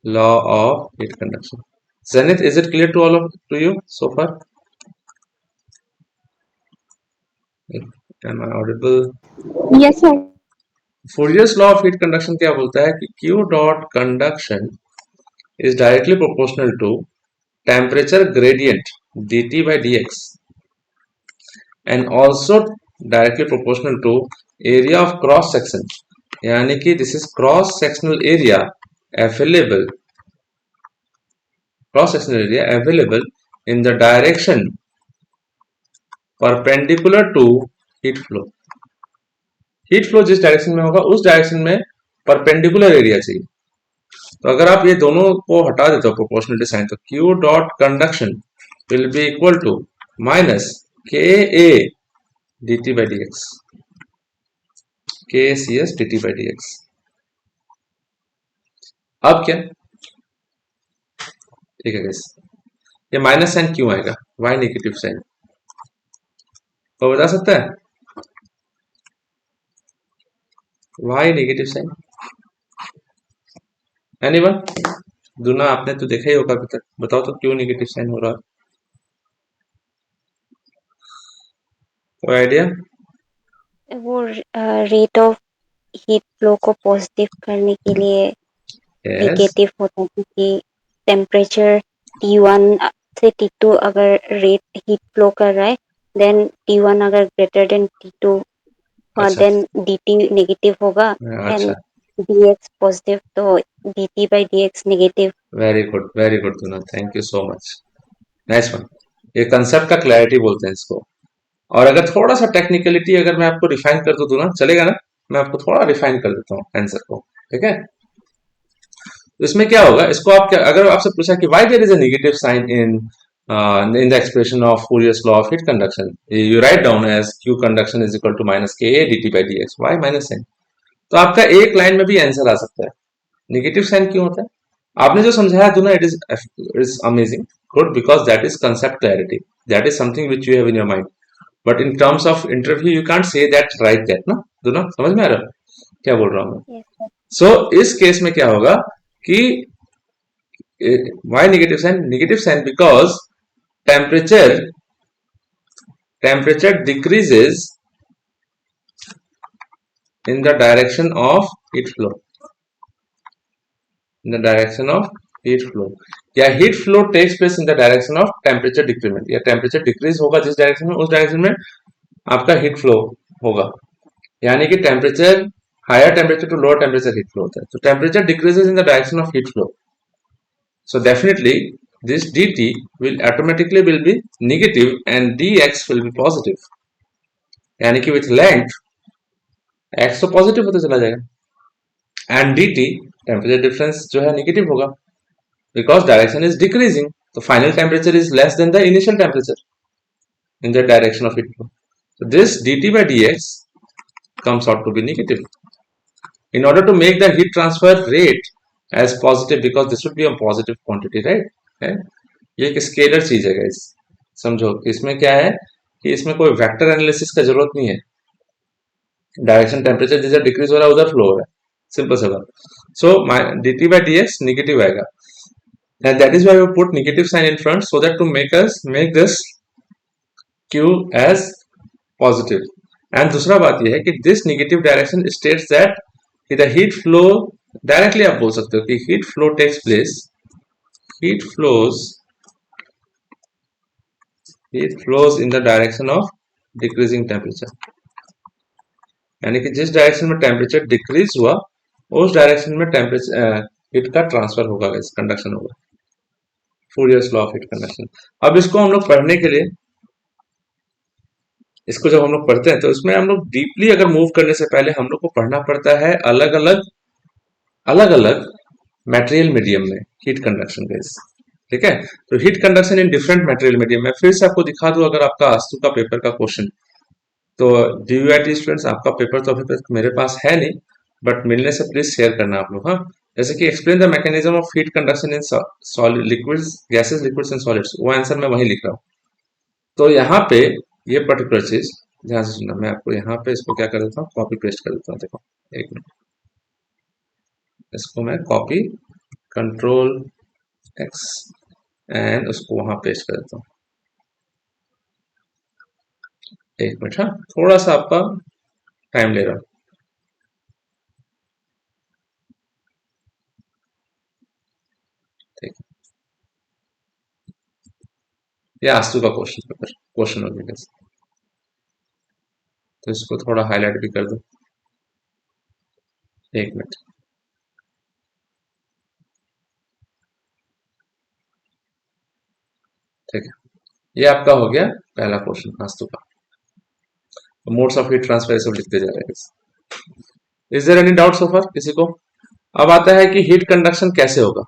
law of heat conduction. Zenith, is it clear to you so far? Am I audible? Yes, sir. Fourier's law of heat conduction क्या बोलता है कि Q dot conduction is directly proportional to temperature gradient dt by dx and also directly proportional to area of cross section, यानी कि this is cross sectional area available, cross-sectional area available in the direction perpendicular to heat flow. Heat flow जिस डायरेक्शन में होगा उस डायरेक्शन में परपेंडिकुलर एरिया चाहिए। तो अगर आप ये दोनों को हटा देते हो प्रोपोर्शनलिटी साइन, तो Q dot conduction will be equal to minus k A d T by d x, k C S d T by d x. अब क्या, ठीक है गाइस, ये माइनस साइन क्यों आएगा, वाई नेगेटिव साइन, तो बता सकता है वाई नेगेटिव साइन? एनीवन? दुना आपने तो देखा ही होगा अभी तक, बताओ तो क्यों नेगेटिव साइन हो रहा है, कोई आइडिया? वो रेट ऑफ हीट फ्लो को पॉजिटिव करने के लिए यस, नेगेटिव होता है, क्योंकि टेम्परेचर T1 से T2 अगर रेट हीट फ्लो कर रहा है, देन T1 अगर ग्रेटर देन T2 अच्छा देन dt नेगेटिव होगा, अच्छा, एंड dx पॉजिटिव, तो dt by dx negative. Very good दुना, thank you so much, nice one. ये कंसेप्ट का क्लैरिटी बोलते हैं इसको। और अगर थोड़ा सा टेक्निकलिटी अगर मैं आपको रिफाइन कर दूं ना, चलेगा ना? मैं आपको थोड़ा रिफाइन कर देता हूँ आंसर को, ठीक है? तो इसमें क्या होगा, इसको आप क्या, अगर आपसे पूछा कि why there is a negative sign in the expression of Fourier's law of heat conduction, you write down as Q conduction is equal to minus Ka dt by dx, why minus sign? तो आपका एक लाइन में भी आंसर आ सकता है, नेगेटिव साइन क्यों होता है? आपने जो समझाया दुना, it is amazing, good, because that is concept clarity, that is something which you have in your mind, but in terms of interview you can't say that right that ना दुना, समझ में आ रहा है क्या बोल रहा हूँ मैं? सो इस केस में क्या होगा कि why negative sign? Negative sign because temperature decreases in the direction of heat flow, in the direction of heat flow, या heat flow takes place in the direction of temperature decrement, या temperature decrease होगा जिस डायरेक्शन में, उस डायरेक्शन में आपका heat flow होगा, यानी कि temperature, higher temperature to lower temperature heat flow होता है, तो temperature decreases in the direction of heat flow, so definitely this dt will automatically will be negative and dx will be positive, यानी कि with length x तो पॉजिटिव होता चला जाएगा एंड dt टेम्परेचर डिफरेंस जो है नेगेटिव होगा, बिकॉज डायरेक्शन इज डिक्रीजिंग, तो final temperature is less than the initial temperature in the direction of heat flow, so this dt by dx comes out to be negative. In order to make the heat transfer rate as positive, because this would be a positive quantity, right? है ये एक स्केलर चीज है guys, समझो इसमें क्या है कि इसमें कोई वेक्टर एनालिसिस का जरूरत नहीं है. डायरेक्शन टेम्परेचर जिधर डिक्रीज हो रहा है उधर फ्लो हो रहा है, सिंपल सा बात. सो dt by dx नेगेटिव आएगा, and that is why we put negative sign in front so that to make this q as positive. And दूसरा बात यह है कि this negative direction states that the heat flow, directly आप बोल सकते हो कि heat flow takes place, heat flows in the direction of decreasing temperature. यानी कि जिस डायरेक्शन में टेम्परेचर डिक्रीज हुआ उस डायरेक्शन में टेम्परेचर हीट का ट्रांसफर होगा, कंडक्शन होगा. फूरियर्स लॉ ऑफ हीट कंडक्शन. अब इसको हम लोग पढ़ने के लिए, इसको जब हम लोग पढ़ते हैं तो इसमें हम लोग डीपली अगर मूव करने से पहले हम लोग को पढ़ना पड़ता है अलग अलग मटेरियल मीडियम में हीट कंडक्शन का. ठीक है, तो heat conduction in different material medium में फिर से आपको दिखा दूं. अगर आपका आस्तु का पेपर का क्वेश्चन, तो DUIT स्टूडेंट्स आपका पेपर तो अभी तक मेरे पास है नहीं, बट मिलने से प्लीज शेयर करना आप लोग. हाँ, जैसे कि explain the mechanism of heat conduction in solid liquids, gases, liquids and solids, वो आंसर मैं वहीं लिख रहा हूँ. तो यहाँ पे ये पर्टिकुलर चीज ध्यान से सुनना. मैं आपको यहाँ पे इसको क्या कर देता हूँ, कॉपी पेस्ट कर देता हूँ. देखो एक मिनट, इसको मैं कॉपी कंट्रोल X एंड उसको वहां पेस्ट कर देता हूँ. एक मिनट, हाँ थोड़ा सा आपका टाइम ले रहा हूँ. ठीक है, ये आस्तु का क्वेश्चन हो गया, तो इसको थोड़ा हाईलाइट भी कर दो. एक मिनट, ठीक है, ये आपका हो गया पहला क्वेश्चन आस्तु का. मोड्स ऑफ हीट ट्रांसफर सब लिखते जा रहे हैं. Is there any doubt so far किसी को? अब आता है कि हीट कंडक्शन कैसे होगा,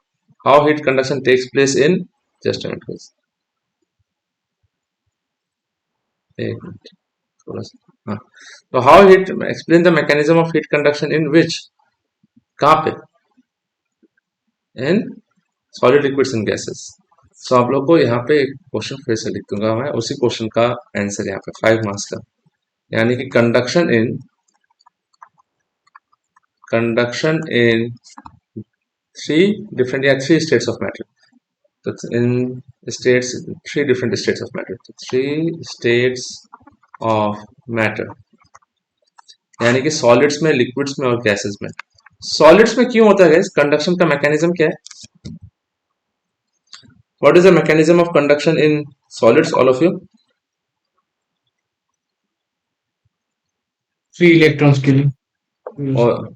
how heat conduction takes place in, just एक मिनट थोड़ा सा. हाँ, तो how heat, explain the mechanism of heat conduction in which, कहाँ पे, in solid liquids and gases. So आप लोग को यहाँ पे एक क्वेश्चन फिर से लिख दूंगा मैं, उसी क्वेश्चन का आंसर यहाँ पे 5 मार्क्स का, यानी कि conduction in three states of matter. तो in states, 3 different states of matter, 3 states of matter, यानी कि सॉलिड्स में, लिक्विड्स में और गैसेस में. सॉलिड्स में क्यों होता है कंडक्शन का मैकेनिज्म क्या है? What is the mechanism of conduction in solids, all of you? Free electrons के लिए. और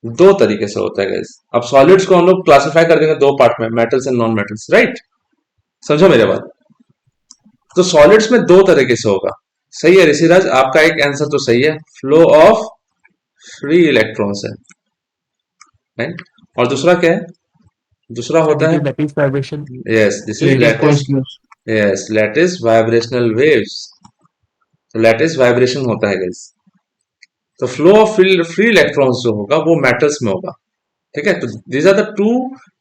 दो तरीके से होता है गाइस. अब सॉलिड्स को हम लोग क्लासिफाई कर देंगे 2 पार्ट में, metals and non metals, right? समझो मेरे बात. तो सॉलिड्स में 2 तरीके से होगा. सही है ऋषिराज, आपका एक आंसर तो सही है, फ्लो ऑफ फ्री इलेक्ट्रॉन्स है, राइट? और दूसरा क्या है? दूसरा होता है lattice vibration. Yes, this is lattice vibrational waves. तो लैटिस वाइब्रेशन होता है गाइस. तो फ्लो ऑफ फ्री इलेक्ट्रॉन्स जो होगा वो मेटल्स में होगा. ठीक है, तो these are the 2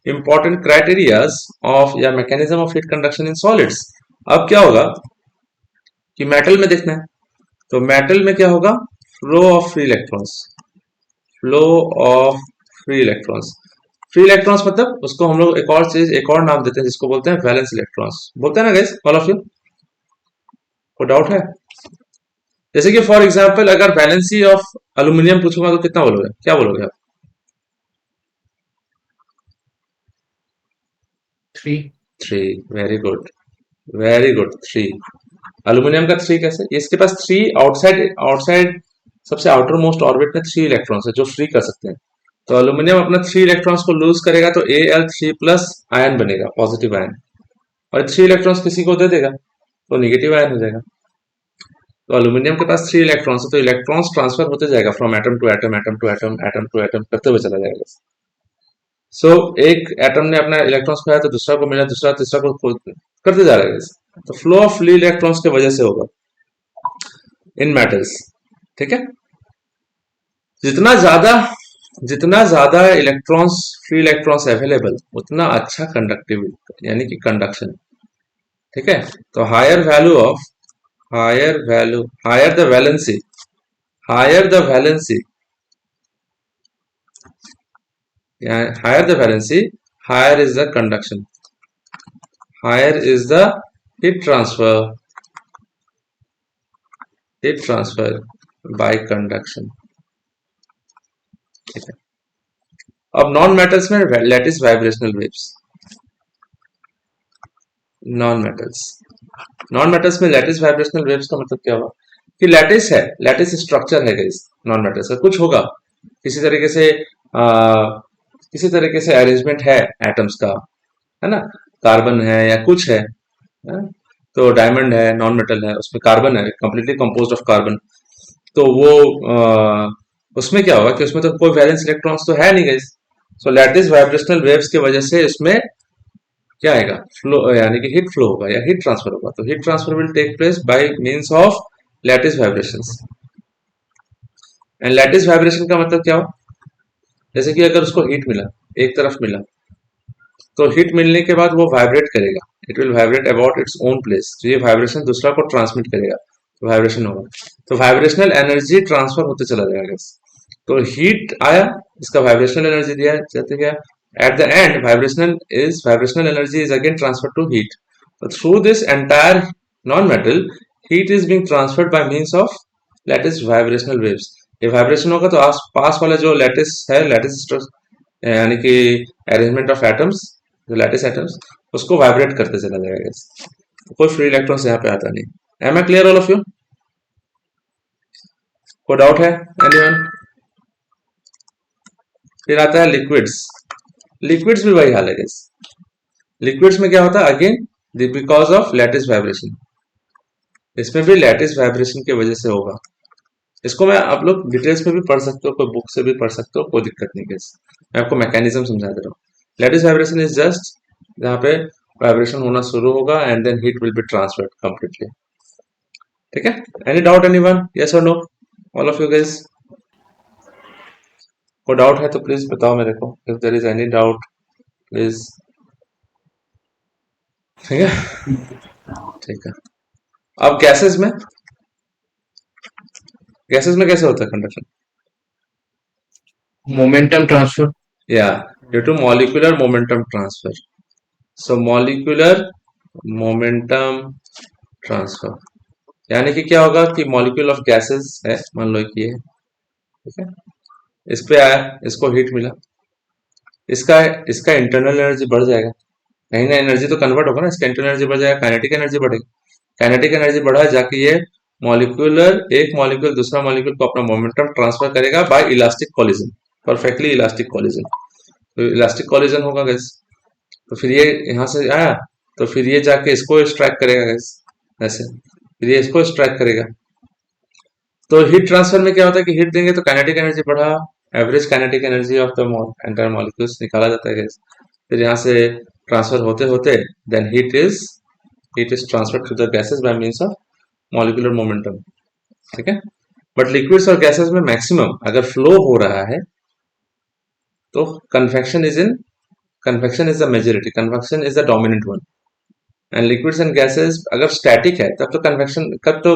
important criterias of या mechanism of heat conduction in solids. अब क्या होगा कि मेटल में देखना है, तो मेटल में क्या होगा, flow of free electrons. Flow of free electrons, free electrons मतलब उसको हम लोग एक और चीज, एक और नाम देते हैं जिसको बोलते हैं वैलेंस इलेक्ट्रॉन्स. बोलते हैं ना गाइस, ऑल ऑफ यू? कोई डाउट है? जैसे कि फॉर एग्जांपल अगर वैलेंसी ऑफ एल्यूमिनियम पूछूंगा तो कितना बोलोगे, क्या बोलोगे आप? 3. Very good, very good. 3. Aluminium का 3 कैसे? इसके पास 3 आउटसाइड सबसे आउटर मोस्ट ऑर्बिट में 3 इलेक्ट्रॉन्स है जो फ्री कर सकते हैं. तो एल्यूमिनियम अपना 3 इलेक्ट्रॉन्स को लूज करेगा तो Al3+ आयन बनेगा, पॉजिटिव आयन, और 3 इलेक्ट्रॉन्स किसी को दे देगा तो नेगेटिव आयन हो जाएगा. तो एल्यूमिनियम के पास 3 इलेक्ट्रॉन्स है, तो इलेक्ट्रॉन्स ट्रांसफर होते जाएगा from atom to atom, atom to atom, atom to atom करते हुए चला जाएगा. सो एक एटम ने अपना इलेक्ट्रॉन्स खोया तो दूसरा को मिला, दूसरा तीसरा को करते जा रहा है. तो फ्लो ऑफ फ्री इलेक्ट्रॉन्स की वजह से होगा इन मेटल्स. ठीक है, जितना ज्यादा इलेक्ट्रॉन्स, फ्री इलेक्ट्रॉन्स अवेलेबल, उतना अच्छा कंडक्टिविटी यानी कि कंडक्शन। ठीक है, तो higher the valency, higher the valency higher is the conduction, higher is the heat transfer by conduction. ठीक है, अब नॉन मेटल्स में lattice vibrational waves. Non metals में लैटिस वाइब्रेशनल वेव्स का मतलब क्या हुआ कि लैटिस स्ट्रक्चर है गाइस। नॉन मेटल्स का कुछ होगा, किसी तरीके से अरेंजमेंट है एटम्स का, है ना, कार्बन है या कुछ है, तो डायमंड है, नॉन मेटल है, उसमें कार्बन है, कंप्लीटली कंपोज्ड ऑफ कार्बन। तो वो उसमें क्या होगा कि उसमें तो कोई वैलेंस इलेक्ट्रॉन्स तो है नहीं गाइस। सो लैटिस वाइब्रेशनल वेव्स की वजह से इसमें क्या आएगा, फ्लो यानी कि हीट फ्लो होगा या हीट ट्रांसफर होगा। तो heat transfer will take place by means of lattice vibrations. And lattice vibration का मतलब क्या हो, जैसे कि अगर उसको हीट मिला, एक तरफ मिला, तो हीट मिलने के बाद वो वाइब्रेट करेगा, it will vibrate about its own place. तो ये वाइब्रेशन दूसरा को ट्रांसमिट करेगा, तो वाइब्रेशन होगा, तो वाइब्रेशनल एनर्जी ट्रांसफर होते चला जाएगा। तो हीट आया, इसका वाइब्रेशनल एनर्जी दिया जाते गया, at the end vibrational energy is again transfer to heat. तो through this entire non metal, heat is being transferred by means of lattice vibrational waves. ये वाइब्रेशन होगा तो आस पास वाला जो लैटिस है, लैटिस यानी कि अरेंजमेंट ऑफ एटम्स, जो लैटिस एटम्स, उसको वाइब्रेट करते चला जाएगा। कोई फ्री इलेक्ट्रॉन्स यहाँ पे आता नहीं। Am I clear all of you? कोई डाउट है एनीवन? फिर आता है लिक्विड्स। लिक्विड्स भी वही हाल है गाइस। लिक्विड्स में क्या होता है, again because of lattice vibration. इसमें भी लैटिस वाइब्रेशन की वजह से होगा। इसको मैं आप लोग डिटेल्स में भी पढ़ सकते हो, कोई बुक से भी पढ़ सकते हो, कोई दिक्कत नहीं गाइस। मैं आपको मैकेनिज्म समझा दे रहा हूँ। लैटिस वाइब्रेशन इज जस्ट जहाँ पे वाइब्रेशन होना शुरू होगा and then heat will be transferred completely. ठीक है, एनी डाउट एनीवन? यस और no all of you guys? कोई डाउट है तो प्लीज बताओ मेरे को, if there is any doubt please. ठीक है, ठीक है। अब गैसेस में कैसे होता है कंडक्शन? Momentum transfer. या due to molecular momentum transfer. So molecular momentum transfer यानी कि क्या होगा कि मॉलिक्यूल ऑफ गैसेस है, मान लो कि ये, ठीक है, इस पे आया, इसको हीट मिला, इसका इसका इंटरनल एनर्जी बढ़ जाएगा, कहीं ना एनर्जी तो कन्वर्ट होगा ना, इसका इंटरनल एनर्जी बढ़ जाएगा, काइनेटिक एनर्जी बढ़ेगी। काइनेटिक एनर्जी बढ़ा जाके ये एक मॉलिक्यूल दूसरा मॉलिक्यूल को अपना मोमेंटम ट्रांसफर करेगा bye elastic collision, perfectly elastic collision. तो इलास्टिक कोलिजन होगा गैस, तो फिर ये यहाँ से आया, तो फिर ये जाके इसको स्ट्राइक करेगा गैस, ऐसे, फिर ये इसको स्ट्राइक करेगा। तो हीट ट्रांसफर में क्या होता है कि हीट देंगे तो काइनेटिक एनर्जी बढ़ा, average kinetic energy of the entire molecules निकाला जाता है गैस। फिर यहाँ से ट्रांसफर होते होते then heat is transferred to the gases by means of molecular momentum. ठीक है, बट लिक्विड्स और गैसेस में मैक्सिमम अगर फ्लो हो रहा है तो convection is the majority, convection is the dominant one. And liquids and gases अगर स्टैटिक है तब तो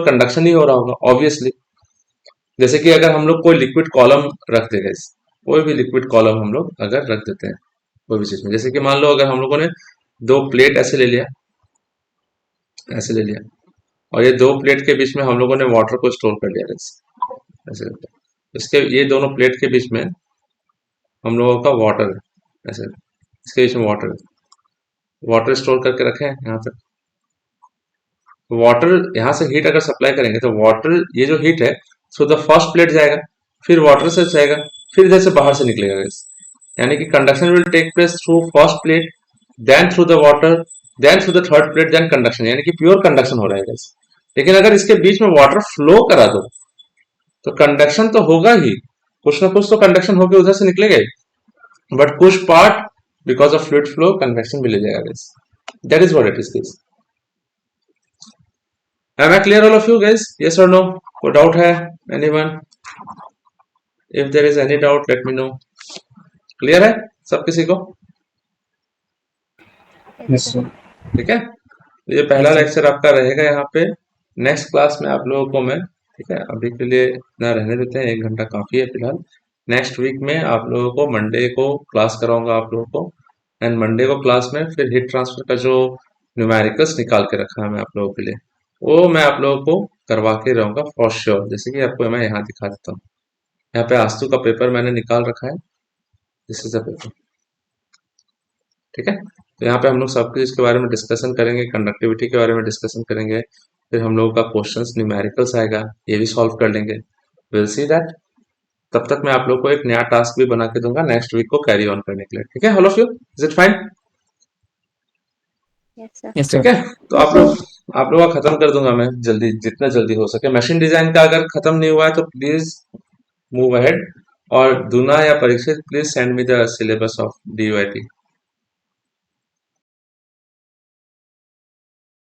कंडक्शन ही हो रहा होगा ऑब्वियसली। जैसे कि अगर हम लोग कोई लिक्विड कॉलम रख देगा, कोई भी लिक्विड कॉलम हम लोग अगर रख देते हैं कोई भी चीज में, जैसे कि मान लो अगर हम लोगों ने दो प्लेट ऐसे ले लिया, और ये दो प्लेट के बीच में हम लोगों ने वाटर को स्टोर कर लिया ऐसे करके, इसके ये दोनों प्लेट के बीच में हम लोगों का वाटर है, ऐसे इसके बीच में वाटर स्टोर करके रखे हैं यहाँ तक। वाटर यहाँ से हीट अगर सप्लाई करेंगे तो वाटर, ये जो हीट है, सो द फर्स्ट प्लेट जाएगा, फिर वाटर से जाएगा, फिर इधर से बाहर से निकलेगा गैस। यानी कि conduction will take place through first plate, then through the water, then through the third plate, then conduction, यानी कि प्योर कंडक्शन हो रहा है गैस। लेकिन अगर इसके बीच में वाटर फ्लो करा दो तो कंडक्शन तो होगा ही, कुछ ना कुछ तो कंडक्शन होकर उधर से निकलेगा, बट कुछ part because of fluid flow convection भी ले जाएगा gas. That is what it is this. Am I clear all of you guys? Yes or no? कोई डाउट है anyone? If there is any doubt let me know. Clear है सब किसी को? Yes, sir. ठीक है, ये पहला Yes, sir. लेक्चर आपका रहेगा यहाँ पे। नेक्स्ट क्लास में आप लोगों को मैं, ठीक है, अभी के लिए इतना रहने देते हैं, 1 घंटा काफी है फिलहाल। नेक्स्ट वीक में आप लोगों को मंडे को क्लास कराऊंगा आप लोगों को, एंड मंडे को क्लास में फिर हीट ट्रांसफर का जो न्यूमेरिकल्स निकाल के रखा है मैं आप लोगों के लिए, वो मैं आप लोगों को करवा के रहूंगा फॉर श्योर। जैसे कि आपको मैं यहाँ दिखा देता हूँ, यहाँ पे आस्तु का पेपर मैंने निकाल रखा है, दिस इज द पेपर। ठीक है, तो यहाँ पे हम लोग सब कुछ इसके बारे में डिस्कशन करेंगे, कंडक्टिविटी के बारे में डिस्कशन करेंगे, फिर हम लोगों का क्वेश्चंस न्यूमेरिकल्स आएगा, ये भी सॉल्व कर लेंगे। Will see that. तब तक मैं आप लोग को एक नया टास्क भी बना के दूंगा नेक्स्ट वीक को कैरी ऑन करने के लिए। ठीक है, all of you, is it fine? Yes, sir. Yes, sir. ठीक है, तो आप लोग का खत्म कर दूंगा मैं जल्दी, जितना जल्दी हो सके। मशीन डिजाइन का अगर खत्म नहीं हुआ है तो प्लीज मूव अहेड, और दूना या Parikshit please send me the syllabus of DUIT।